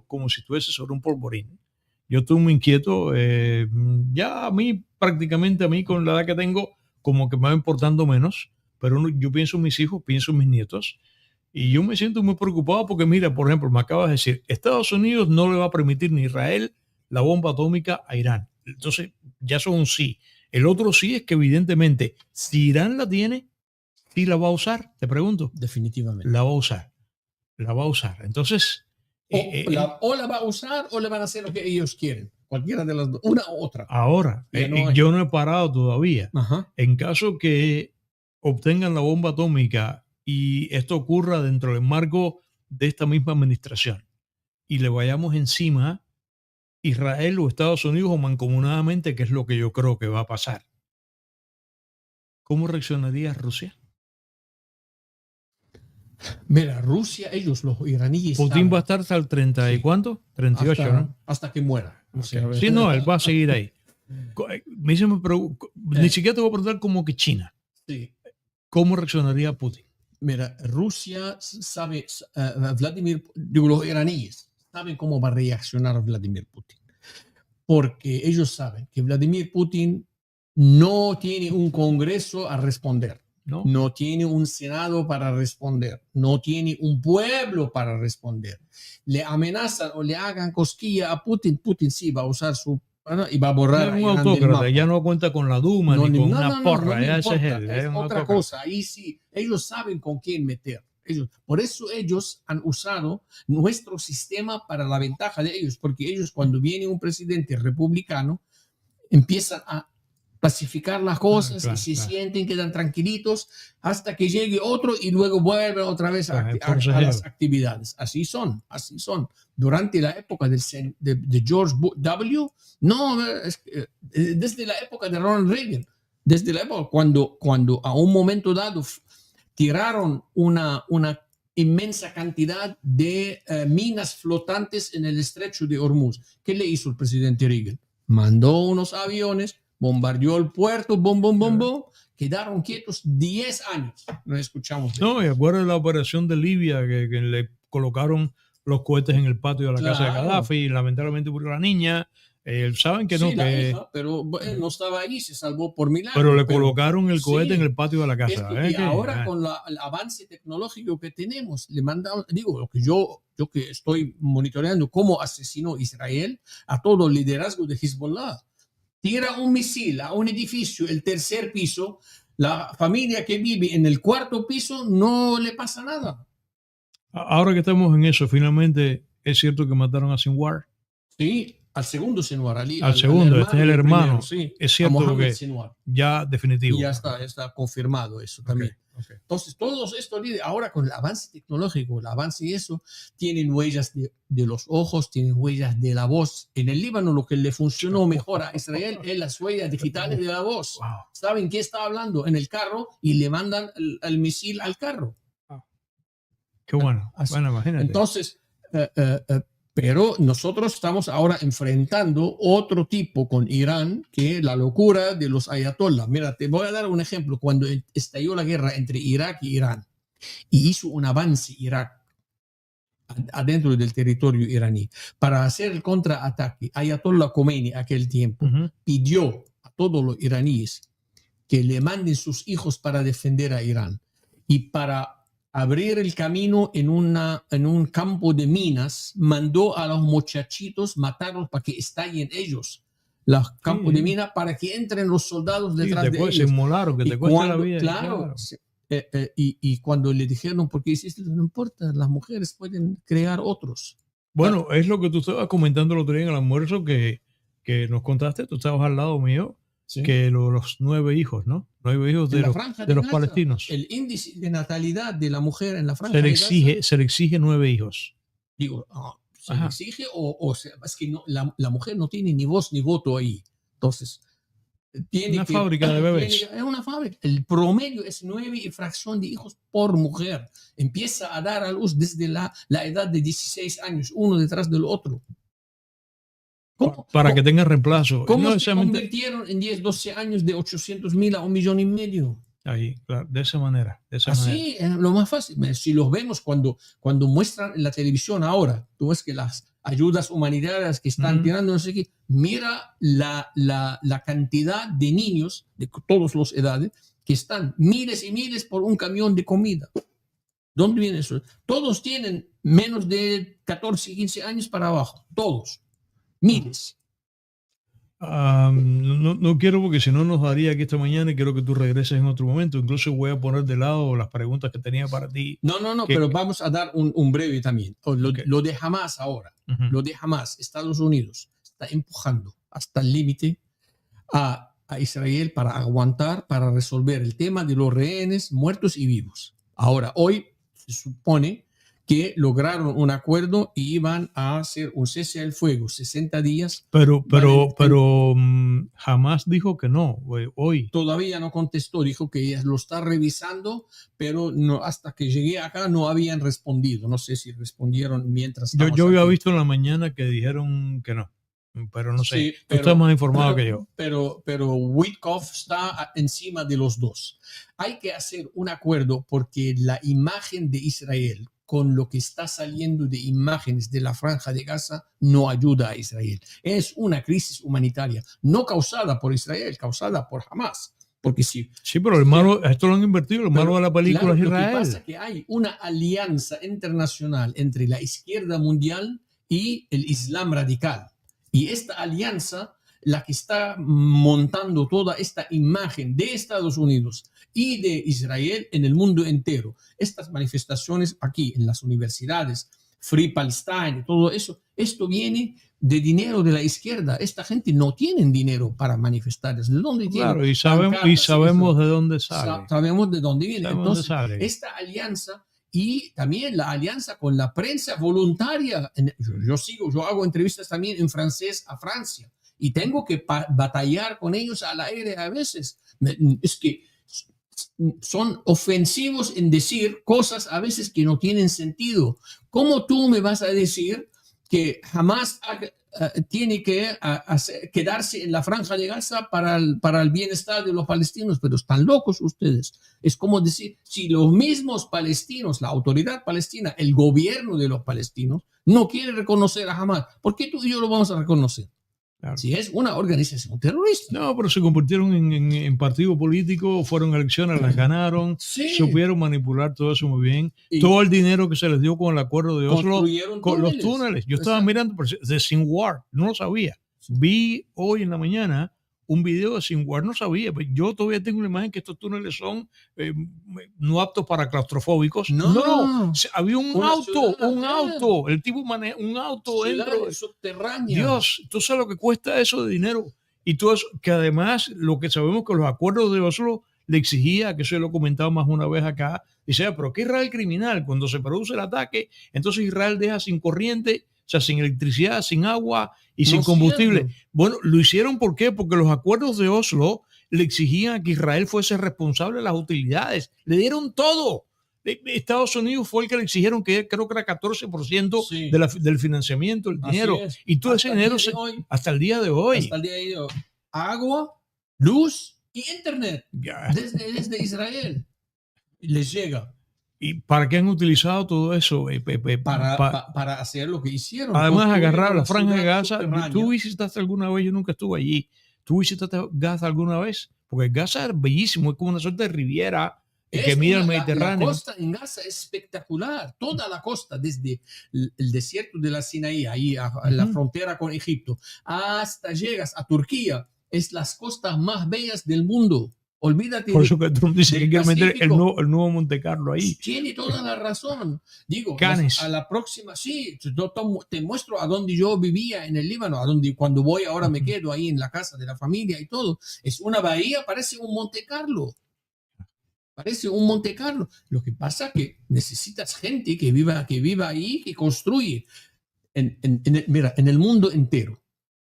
como si estuviese sobre un polvorín. Yo estoy muy inquieto. Ya prácticamente a mí con la edad que tengo, como que me va importando menos, pero yo pienso en mis hijos, pienso en mis nietos, y yo me siento muy preocupado porque, mira, por ejemplo, me acabas de decir, Estados Unidos no le va a permitir ni Israel la bomba atómica a Irán. Entonces, ya son un sí. El otro sí es que, evidentemente, si Irán la tiene, ¿sí la va a usar? Te pregunto. Definitivamente. La va a usar. Entonces... O la va a usar o le van a hacer lo que ellos quieren. Cualquiera de las dos. Una u otra. Ahora, yo no he parado todavía. En caso que obtengan la bomba atómica y esto ocurra dentro del marco de esta misma administración y le vayamos encima, Israel o Estados Unidos o mancomunadamente, que es lo que yo creo que va a pasar, ¿cómo reaccionaría Rusia? Mira, Rusia, los iraníes. Putin va a estar hasta el 30 y cuánto? 38, ¿no? Hasta que muera. Él va a seguir ahí. Me dicen, pero ni siquiera te voy a preguntar como que China. Sí. ¿Cómo reaccionaría Putin? Mira, Rusia sabe, digo, los iraníes saben cómo va a reaccionar Vladimir Putin. Porque ellos saben que Vladimir Putin no tiene un Congreso a responder. ¿No? No tiene un Senado para responder, no tiene un pueblo para responder. Le amenazan o le hagan cosquilla a Putin, Putin sí va a usar su y va a borrar Es a un Irán del autócrata, mapa. ya no cuenta con la Duma No, ni con no, una no, no, porra, no ya ese es importa, él. es Es un otra autócrata. cosa. Ahí sí, ellos saben con quién meter. Por eso ellos han usado nuestro sistema para la ventaja de ellos, porque ellos cuando viene un presidente republicano empiezan a pacificar las cosas Claro, y se claro. sienten, quedan tranquilitos hasta que llegue otro y luego vuelven otra vez a las actividades. Así son, así son. Durante la época de George W., no, desde la época de Ronald Reagan, desde la época cuando a un momento dado tiraron una inmensa cantidad de minas flotantes en el estrecho de Hormuz. ¿Qué le hizo el presidente Reagan? Mandó unos aviones, bombardeó el puerto, bom, quedaron quietos 10 años. No escuchamos. No, y acuerdo de la operación de Libia, que le colocaron los cohetes en el patio de la casa de Gaddafi y lamentablemente murió la niña. Saben que sí, no, la hija, pero él no estaba ahí, se salvó por milagro. Pero le colocaron el cohete sí, en el patio de la casa. y ahora con el avance tecnológico que tenemos, le mandaron, digo, lo que yo que estoy monitoreando cómo asesinó Israel a todo el liderazgo de Hezbollah. Tira un misil a un edificio, el tercer piso, la familia que vive en el cuarto piso no le pasa nada. Ahora que estamos en eso, finalmente es cierto que mataron a Sinwar. Sí, al segundo Sinwar. Al segundo, este es el hermano. Primero, sí, es cierto que Sinwar. ya definitivo. Y ya está confirmado eso también. Okay. Entonces, todos estos líderes, ahora con el avance tecnológico, el avance y eso, tienen huellas de los ojos, tienen huellas de la voz. En el Líbano lo que le funcionó mejor a Israel es las huellas digitales de la voz. Wow. Saben qué está hablando en el carro y le mandan el misil al carro. Qué bueno. Bueno, imagínate. Entonces, pero nosotros estamos ahora enfrentando otro tipo con Irán, que la locura de los ayatollah. Mira, te voy a dar un ejemplo. Cuando estalló la guerra entre Irak y Irán y hizo un avance Irak adentro del territorio iraní para hacer el contraataque, Ayatollah Khomeini aquel tiempo pidió a todos los iraníes que le manden sus hijos para defender a Irán y para abrir el camino en un campo de minas, mandó a los muchachitos matarlos para que estallen ellos los campos de minas para que entren los soldados detrás de ellos. Se inmolaron, que te cuesta la vida. Claro. Y cuando le dijeron, ¿por qué hiciste? No importa, las mujeres pueden crear otros. Bueno, es lo que tú estabas comentando el otro día en el almuerzo que nos contaste, tú estabas al lado mío. Sí. Que los 9 hijos, ¿no? 9 hijos de los palestinos. El índice de natalidad de la mujer en la franja se le exige 9 hijos. Digo, se le exige o sea, es que no, la mujer no tiene ni voz ni voto ahí. Entonces, tiene una fábrica de bebés. Es una fábrica. El promedio es 9 y fracción de hijos por mujer. Empieza a dar a luz desde la edad de 16 años, uno detrás del otro. Para que tenga reemplazo. ¿Cómo se convirtieron en 10, 12 años de 800,000 a 1,5 millones? Ahí, claro, de esa manera. Así es lo más fácil. Si los vemos cuando muestran en la televisión ahora, tú ves que las ayudas humanitarias que están tirando, no sé qué, mira la cantidad de niños de todas las edades que están miles y miles por un camión de comida. ¿Dónde viene eso? Todos tienen menos de 14, 15 años para abajo. Todos. Miles. No quiero porque si no nos daría aquí esta mañana y quiero que tú regreses en otro momento. Incluso voy a poner de lado las preguntas que tenía para ti. No, pero vamos a dar un breve también. Lo de Hamas ahora. Lo de Hamas, Estados Unidos está empujando hasta el límite a Israel para aguantar, para resolver el tema de los rehenes muertos y vivos. Ahora, hoy se supone que lograron un acuerdo y iban a hacer un cese al fuego, 60 días. Pero jamás dijo que no, hoy. Todavía no contestó, dijo que lo está revisando, pero no, hasta que llegué acá no habían respondido. No sé si respondieron mientras. Yo había visto en la mañana que dijeron que no. pero no sé. Sí, Tú estás más informado que yo. Pero Witkoff está encima de los dos. Hay que hacer un acuerdo porque la imagen de Israel con lo que está saliendo de imágenes de la Franja de Gaza no ayuda a Israel. Es una crisis humanitaria, no causada por Israel, causada por Hamas. Porque sí. Sí, pero el malo, esto lo han invertido, el malo de la película claro, es Israel. Lo que pasa es que hay una alianza internacional entre la izquierda mundial y el Islam radical. Y esta alianza, la que está montando toda esta imagen de Estados Unidos y de Israel en el mundo entero. Estas manifestaciones aquí en las universidades, Free Palestine, todo eso, esto viene de dinero de la izquierda. Esta gente no tiene dinero para manifestar. ¿De dónde Claro, tienen? y sabemos de dónde sale. Sabemos de dónde viene. Sabemos Entonces, dónde sale. esta alianza y también la alianza con la prensa voluntaria. Yo hago entrevistas también en francés a Francia y tengo que batallar con ellos al aire a veces. Es que son ofensivos en decir cosas a veces que no tienen sentido. ¿Cómo tú me vas a decir que jamás tiene que quedarse en la Franja de Gaza para el bienestar de los palestinos? Pero están locos ustedes. Es como decir, si los mismos palestinos, la autoridad palestina, el gobierno de los palestinos, no quiere reconocer a Hamas, ¿por qué tú y yo lo vamos a reconocer? Claro. Si es una organización terrorista. No, pero se convirtieron en partido político, fueron elecciones, las ganaron, supieron manipular todo eso muy bien. Todo el dinero que se les dio con el acuerdo de Oslo, con los túneles. Yo estaba mirando de Sinwar, no lo sabía. Vi hoy en la mañana un video de Sinwar, no sabía. Yo todavía tengo una imagen que estos túneles son no aptos para claustrofóbicos. No, había un auto, el tipo maneja un auto dentro subterránea. Dios, tú sabes lo que cuesta eso de dinero. Y todo eso, que además lo que sabemos que los acuerdos de Oslo le exigía, que eso lo he comentado más una vez acá, dice, pero ¿qué Israel criminal? Cuando se produce el ataque, entonces Israel deja sin corriente, o sea, sin electricidad, sin agua y sin combustible. Bueno, lo hicieron ¿por qué? Porque los acuerdos de Oslo le exigían que Israel fuese responsable de las utilidades. Le dieron todo. Estados Unidos fue el que le exigieron que creo que era 14% del financiamiento, el dinero. Y todo ese dinero hasta el día de hoy. Hasta el día de hoy. Agua, luz y internet. Desde Israel. Les llega. ¿Y para qué han utilizado todo eso? Para hacer lo que hicieron. Además, agarrar la Franja de Gaza. ¿Tú visitaste alguna vez? Yo nunca estuve allí. ¿Tú visitaste Gaza alguna vez? Porque Gaza es bellísimo, es como una suerte de riviera que mira el Mediterráneo. La costa en Gaza es espectacular. Toda la costa, desde el desierto de la Sinaí, ahí a la frontera con Egipto, hasta llegas a Turquía. Es las costas más bellas del mundo. Olvídate. Por eso que Trump dice que quiere meter el nuevo Monte Carlo ahí. Tiene toda la razón. Digo, Cannes. A la próxima, sí, te muestro a donde yo vivía en el Líbano, a donde cuando voy ahora me quedo ahí en la casa de la familia y todo. Es una bahía, parece un Monte Carlo. Parece un Monte Carlo. Lo que pasa es que necesitas gente que viva ahí, que construye. Mira, en el mundo entero,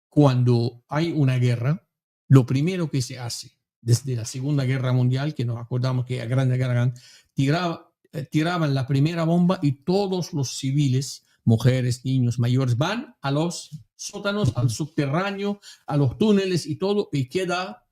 cuando hay una guerra, lo primero que se hace desde la Segunda Guerra Mundial, que nos acordamos que a Grande Guerra tiraban la primera bomba y todos los civiles, mujeres, niños, mayores, van a los sótanos, al subterráneo, a los túneles y todo, y queda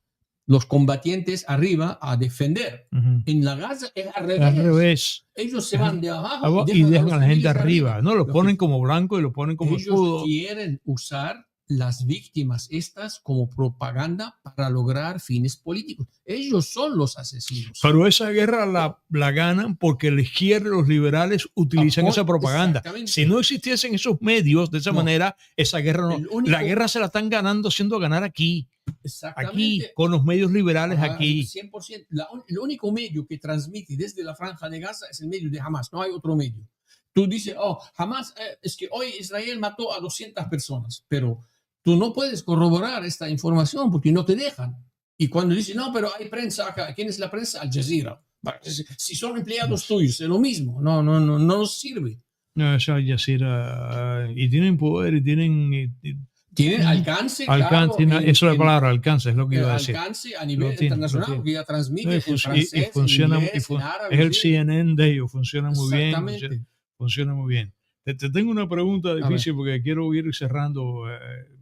los combatientes arriba a defender. En la Gaza es al revés. Ellos se van de abajo y dejan a la gente arriba. No, lo ponen como blanco y lo ponen como escudo. Ellos quieren usar las víctimas estas como propaganda para lograr fines políticos. Ellos son los asesinos. Pero esa guerra la ganan porque la izquierda y los liberales utilizan esa propaganda. Si no existiesen esos medios de esa manera, esa guerra no. La guerra se la están ganando haciendo ganar aquí. Aquí, con los medios liberales aquí. 100%. El único medio que transmite desde la Franja de Gaza es el medio de Hamas. No hay otro medio. Tú dices, Hamas, es que hoy Israel mató a 200 personas, pero tú no puedes corroborar esta información porque no te dejan. Y cuando dicen, no, pero hay prensa acá. ¿Quién es la prensa? Al Jazeera. Si son empleados tuyos, es lo mismo. No nos sirve. No, es Al Jazeera. Y tienen poder y tienen... Tienen alcance. Claro, eso es la palabra, alcance, es lo que iba a decir. Alcance a nivel internacional, porque ya transmite en francés, funciona, en inglés, en árabe. Es el CNN de ellos, funciona muy bien. Funciona muy bien. Te tengo una pregunta difícil porque quiero ir cerrando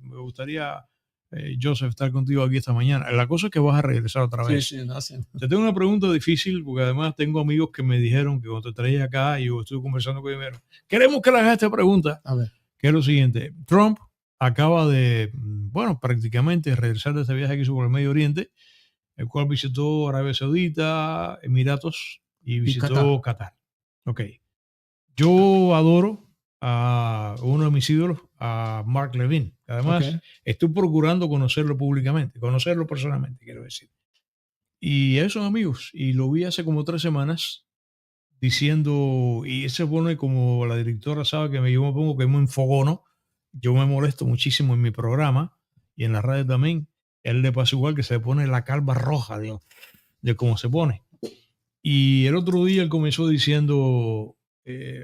me gustaría, Joseph, estar contigo aquí esta mañana. La cosa es que vas a regresar otra vez. Sí, no sé. Te tengo una pregunta difícil, porque además tengo amigos que me dijeron que cuando te traía acá y yo estuve conversando con ellos, queremos que le hagas esta pregunta, A ver. que es lo siguiente. Trump acaba de, bueno, prácticamente regresar de este viaje que hizo por el Medio Oriente, el cual visitó Arabia Saudita, Emiratos y visitó Qatar. Ok. Yo adoro a uno de mis ídolos, a Mark Levin. Además, estoy procurando conocerlo públicamente, conocerlo personalmente, quiero decir. Y ellos son amigos. Y lo vi hace como 3 semanas diciendo, y ese es bueno, y como la directora sabe que yo me pongo que me enfogono, yo me molesto muchísimo en mi programa y en la radio también. Él le pasa igual, que se pone la calva roja de cómo se pone. Y el otro día él comenzó diciendo,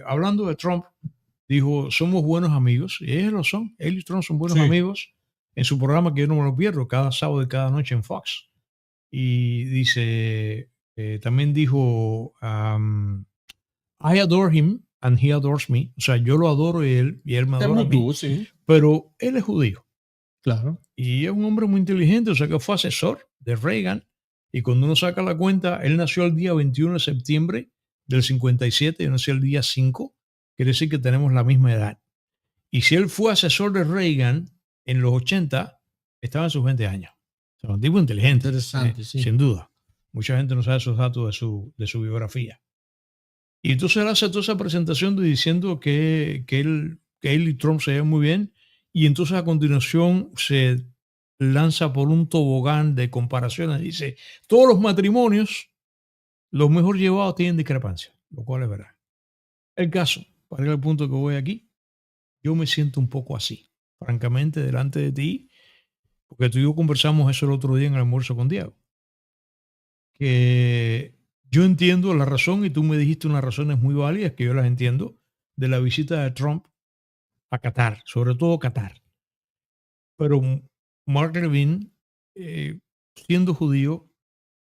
hablando de Trump, dijo, somos buenos amigos. Y ellos lo son. Él y Trump son buenos amigos en su programa, que yo no me lo pierdo, cada sábado y cada noche en Fox. Y dice, también dijo, I adore him and he adores me. O sea, yo lo adoro y él me adora a mí. Sí. Pero él es judío. Claro. Y es un hombre muy inteligente, o sea que fue asesor de Reagan. Y cuando uno saca la cuenta, él nació el día 21 de septiembre del 57, yo nací el día 5, quiere decir que tenemos la misma edad. Y si él fue asesor de Reagan en los 80, estaba en sus 20 años. O sea, un tipo inteligente. Interesante, sí. Sin duda. Mucha gente no sabe esos datos de su biografía. Y entonces él hace toda esa presentación diciendo que él y Trump se llevan muy bien. Y entonces a continuación se lanza por un tobogán de comparaciones. Dice, todos los matrimonios, los mejor llevados, tienen discrepancias, lo cual es verdad. El caso, para ir al punto que voy aquí, yo me siento un poco así, francamente, delante de ti, porque tú y yo conversamos eso el otro día en el almuerzo con Diego. Que yo entiendo la razón, y tú me dijiste unas razones muy válidas, que yo las entiendo, de la visita de Trump a Qatar, sobre todo Qatar. Pero Mark Levin, siendo judío,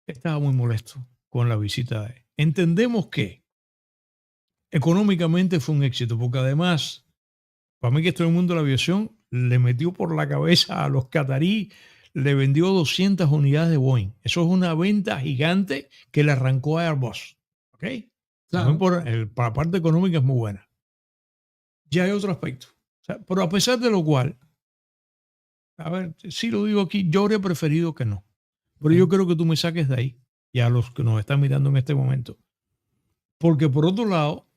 estaba muy molesto con la visita de él. Entendemos que económicamente fue un éxito, porque además, para mí que todo el mundo de la aviación le metió por la cabeza a los catarí, le vendió 200 unidades de Boeing. Eso es una venta gigante que le arrancó a Airbus. ¿Ok? Claro. Para la parte económica es muy buena. Ya hay otro aspecto. O sea, pero a pesar de lo cual, a ver, si lo digo aquí, yo habría preferido que no. Pero yo creo que tú me saques de ahí, y a los que nos están mirando en este momento. Porque por otro lado,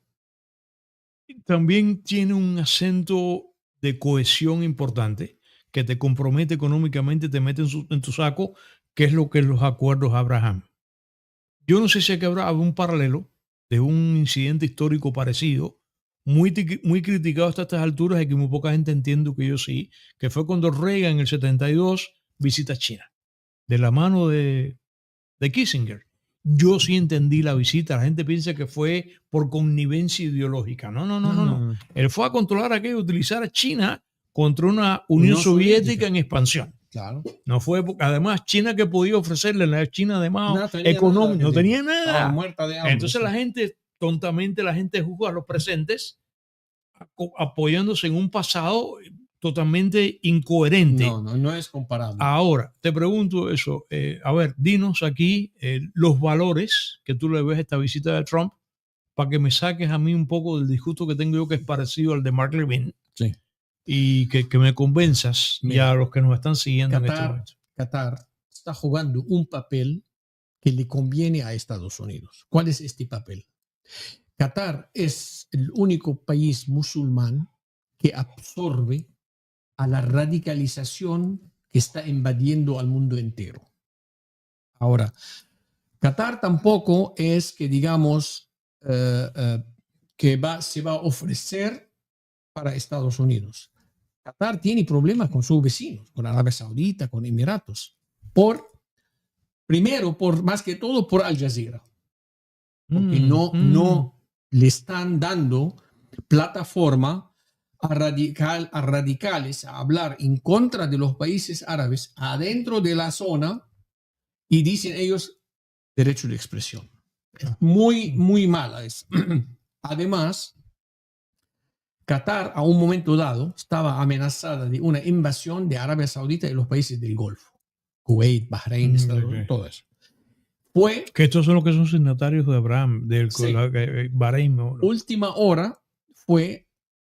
también tiene un acento de cohesión importante que te compromete económicamente, te mete en tu saco, que es lo que los acuerdos de Abraham. Yo no sé si habrá un paralelo de un incidente histórico parecido, muy criticado hasta estas alturas y que muy poca gente entiende, que yo sí, que fue cuando Reagan en el 72 visita China, de la mano de Kissinger. Yo sí entendí la visita. La gente piensa que fue por connivencia ideológica. No. Él fue a controlar aquello, utilizar a China contra una Unión Soviética en expansión. Claro. No fue, además, China, que podía ofrecerle, la China además económica, no tenía nada. Muerta de hambre. Entonces la gente, tontamente, la gente juzga a los presentes apoyándose en un pasado totalmente incoherente. No es comparable. Ahora, te pregunto eso. A ver, dinos aquí los valores que tú le ves a esta visita de Trump, para que me saques a mí un poco del disgusto que tengo yo, que es parecido al de Mark Levin. Sí. Y que me convenzas. Mira, y a los que nos están siguiendo en este momento. Qatar está jugando un papel que le conviene a Estados Unidos. ¿Cuál es este papel? Qatar es el único país musulmán que absorbe a la radicalización que está invadiendo al mundo entero. Ahora, Qatar tampoco es que, digamos, que se va a ofrecer para Estados Unidos. Qatar tiene problemas con sus vecinos, con Arabia Saudita, con Emiratos, primero, más que todo, por Al Jazeera. Porque no le están dando plataforma a radicales a hablar en contra de los países árabes adentro de la zona, y dicen ellos derecho de expresión. Muy, muy mala es. Además, Qatar a un momento dado estaba amenazada de una invasión de Arabia Saudita y los países del Golfo. Kuwait, Bahrein, Estados Unidos, todo eso. Fue Que estos son los que son signatarios de Abraham, del Sí. Bahrein. ¿No? última hora,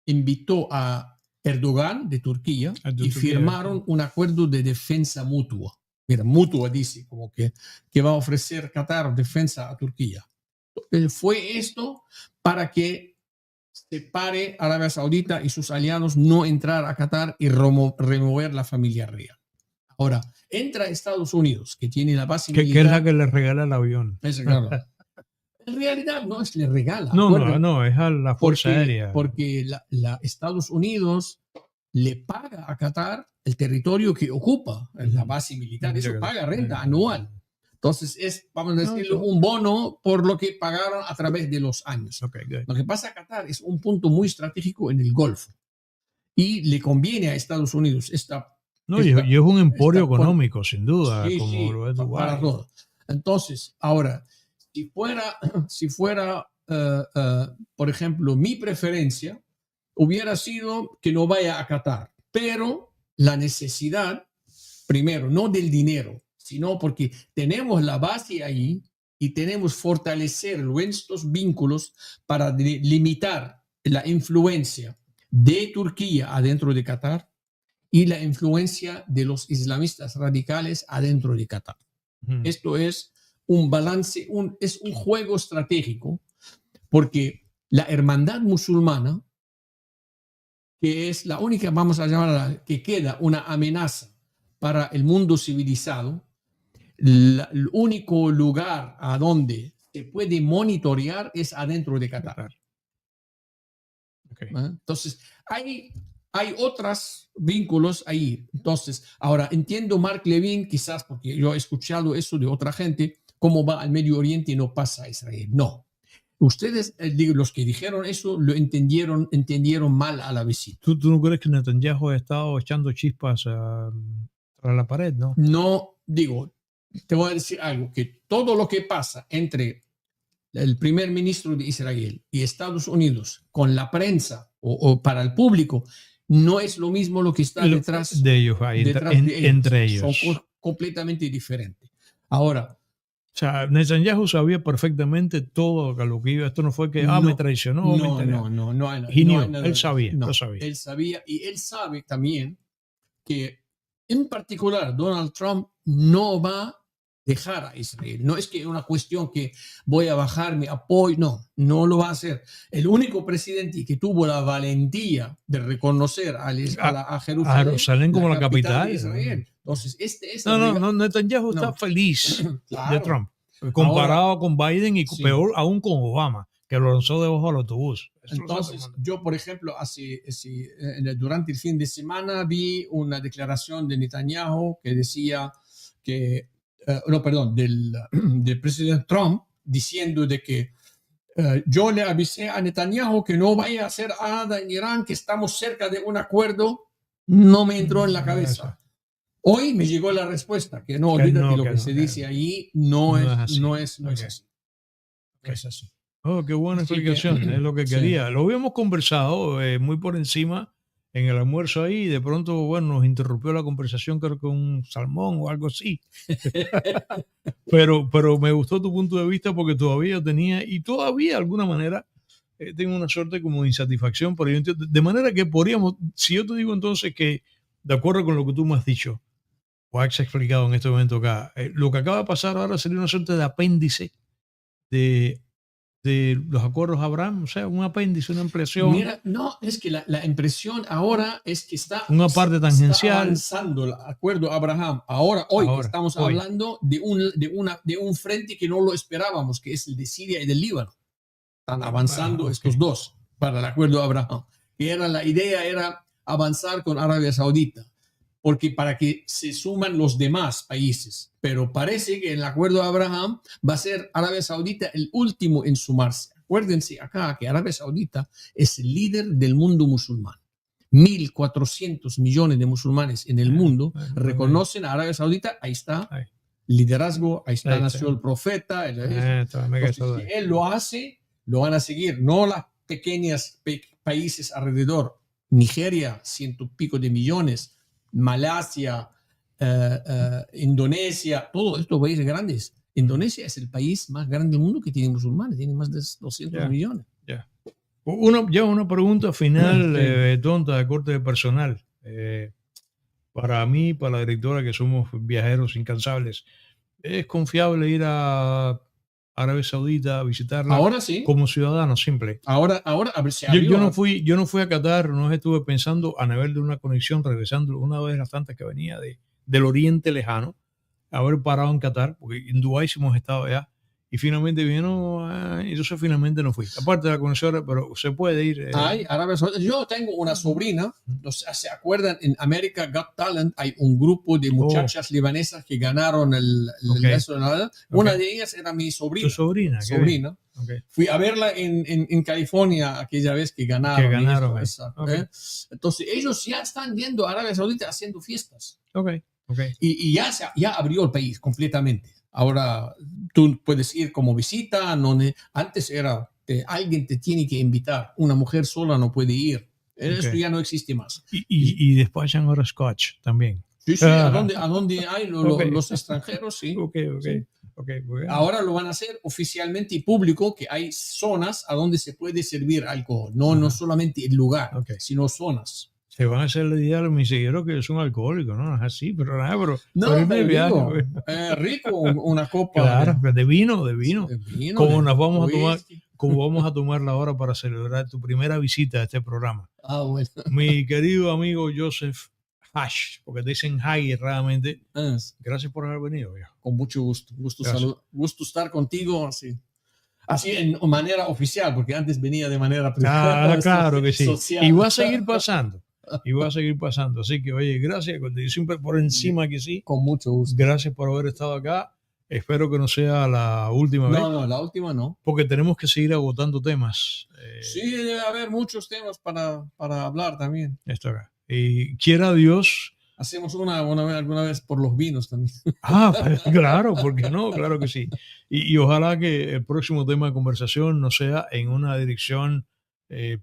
invitó a Erdogan de Turquía De y Turquía, firmaron un acuerdo de defensa mutua. Mira, mutua dice, como que va a ofrecer Qatar defensa a Turquía. Fue esto para que separe Arabia Saudita y sus aliados, no entrar a Qatar y remover la familia real. Ahora, entra Estados Unidos, que tiene la base Que militar. es la que le regala el avión. Claro. En realidad no es le regala. No, es a la Fuerza Aérea. Porque Estados Unidos le paga a Qatar el territorio que ocupa, la base militar. Eso paga renta anual. Entonces vamos a decirlo, un bono por lo que pagaron a través de los años. Okay, lo que pasa a Qatar es un punto muy estratégico en el Golfo y le conviene a Estados Unidos y es un emporio económico, sin duda, sí, como lo es Dubái. Para todo. Entonces, ahora, si fuera por ejemplo, mi preferencia hubiera sido que no vaya a Qatar, pero la necesidad, primero, no del dinero, sino porque tenemos la base ahí y tenemos fortalecer nuestros vínculos para limitar la influencia de Turquía adentro de Qatar y la influencia de los islamistas radicales adentro de Qatar. Esto es un balance, es un juego estratégico, porque la hermandad musulmana, que es la única, vamos a llamarla, que queda una amenaza para el mundo civilizado, el único lugar a donde se puede monitorear es adentro de Qatar. Okay. Entonces, hay otros vínculos ahí. Entonces, ahora entiendo Mark Levin, quizás porque yo he escuchado eso de otra gente, cómo va al Medio Oriente y no pasa a Israel. No. Ustedes, los que dijeron eso, lo entendieron mal a la vecina. ¿Tú no crees que Netanyahu ha estado echando chispas a la pared, no? No, te voy a decir algo, que todo lo que pasa entre el primer ministro de Israel y Estados Unidos con la prensa o para el público, no es lo mismo lo que está detrás de ellos, entre ellos. Son completamente diferentes. Ahora, o sea, Netanyahu sabía perfectamente todo lo que iba. Esto no fue que me traicionó. Él sabía. Él sabía, y él sabe también que en particular Donald Trump no va a dejar a Israel. No es que una cuestión que voy a bajar mi apoyo, no lo va a hacer. El único presidente que tuvo la valentía de reconocer a Jerusalén como la capital de Israel. Entonces, Netanyahu está feliz de Trump, comparado con Biden y peor aún con Obama, que lo lanzó debajo del autobús. Entonces, yo, por ejemplo, durante el fin de semana vi una declaración de Netanyahu que decía que, del presidente Trump, diciendo de que yo le avisé a Netanyahu que no vaya a hacer nada en Irán, que estamos cerca de un acuerdo. No me entró en la cabeza. Hoy me llegó la respuesta, que no, olvídate lo que se dice ahí, no es así. No es así. Oh, qué buena explicación, es lo que quería. Lo habíamos conversado muy por encima en el almuerzo ahí, y de pronto, nos interrumpió la conversación, creo que un salmón o algo así. pero me gustó tu punto de vista, porque todavía tenía, y todavía de alguna manera, tengo una suerte como de insatisfacción, pero yo entiendo, de manera que podríamos, si yo te digo entonces que, de acuerdo con lo que tú me has dicho, o has explicado en este momento acá, lo que acaba de pasar ahora sería una suerte de apéndice de los acuerdos Abraham, o sea, un apéndice, una ampliación. Mira, no, es que la impresión ahora es que está una parte tangencial. Está avanzando el acuerdo Abraham. Hoy estamos hablando de un frente que no lo esperábamos, que es el de Siria y del Líbano. Están avanzando estos dos para el acuerdo Abraham. La idea era avanzar con Arabia Saudita, porque para que se suman los demás países. Pero parece que en el acuerdo de Abraham va a ser Arabia Saudita el último en sumarse. Acuérdense acá que Arabia Saudita es el líder del mundo musulmán. 1.400 millones de musulmanes en el mundo reconocen a Arabia Saudita. Ahí está liderazgo, ahí nació el profeta. Entonces, si él lo hace, lo van a seguir. No las pequeños países alrededor. Nigeria, 100 y pico de millones. Malasia, Indonesia, todos estos países grandes. Indonesia es el país más grande del mundo que tiene musulmanes, tiene más de 200 millones. Una pregunta final Sí. tonta de corte de personal. Para mí, para la directora, que somos viajeros incansables, ¿es confiable ir a Arabia Saudita a visitarla Ahora sí. como ciudadano simple? Ahora a ver, se Yo abrió. no fui a Qatar, no estuve pensando a nivel de una conexión, regresando una vez las tantas que venía del Oriente Lejano, haber parado en Qatar, porque en Dubái sí hemos estado allá, y finalmente vino, entonces finalmente no fui. Aparte de la conexión, pero se puede ir. Hay Arabia Saudita. Yo tengo una sobrina, ¿se acuerdan? En America Got Talent hay un grupo de muchachas libanesas que ganaron el resto de la edad. Una de ellas era mi sobrina. ¿Tu sobrina? Sobrina. Okay. Fui a verla en California aquella vez que ganaron. Entonces ellos ya están yendo a Arabia Saudita haciendo fiestas. Y ya abrió el país completamente. Ahora tú puedes ir como visita. Antes era alguien te tiene que invitar. Una mujer sola no puede ir. Eso ya no existe más. Y despachan ahora scotch también. Sí, a donde hay los extranjeros, sí. Sí. Ahora lo van a hacer oficialmente y público, que hay zonas a donde se puede servir alcohol. No solamente el lugar, sino zonas. Se van a hacer la idea a mis seguidores que son alcohólicos, ¿no? Es así, pero nada, rico una copa. Claro, de vino. Como vamos a tomarla ahora para celebrar tu primera visita a este programa. Bueno. Mi querido amigo Joseph Hash, porque te dicen Hay realmente. Gracias por haber venido. Viejo. Con mucho gusto. Gusto estar contigo así en manera oficial, porque antes venía de manera privada. Claro que sí. Social. Y va a seguir pasando. Así que, oye, gracias. Yo siempre por encima que sí. Con mucho gusto. Gracias por haber estado acá. Espero que no sea la última vez. No, la última no. Porque tenemos que seguir agotando temas. Sí, debe haber muchos temas para hablar también. Esto acá. Y quiera Dios. Hacemos alguna vez por los vinos también. Claro, ¿por qué no? Claro que sí. Y ojalá que el próximo tema de conversación no sea en una dirección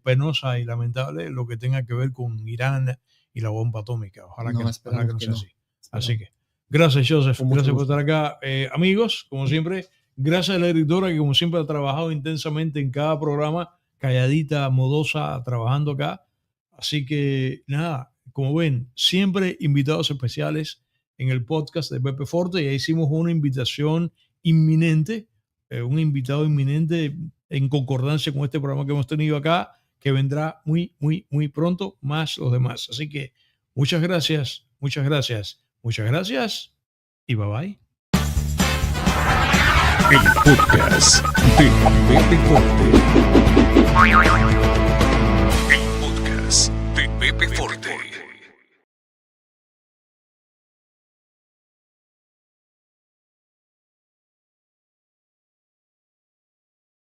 penosa y lamentable lo que tenga que ver con Irán y la bomba atómica. Ojalá que no sea así. Así que, gracias, Joseph. Gracias por estar acá. Amigos, como siempre, gracias a la editora que como siempre ha trabajado intensamente en cada programa, calladita, modosa, trabajando acá. Así que, nada, como ven, siempre invitados especiales en el podcast de Pepe Forte. Ya hicimos una invitación inminente, un invitado inminente en concordancia con este programa que hemos tenido acá, que vendrá muy, muy, muy pronto, más los demás. Así que muchas gracias y bye bye. El podcast de Pepe Forte. El podcast de Pepe Forte.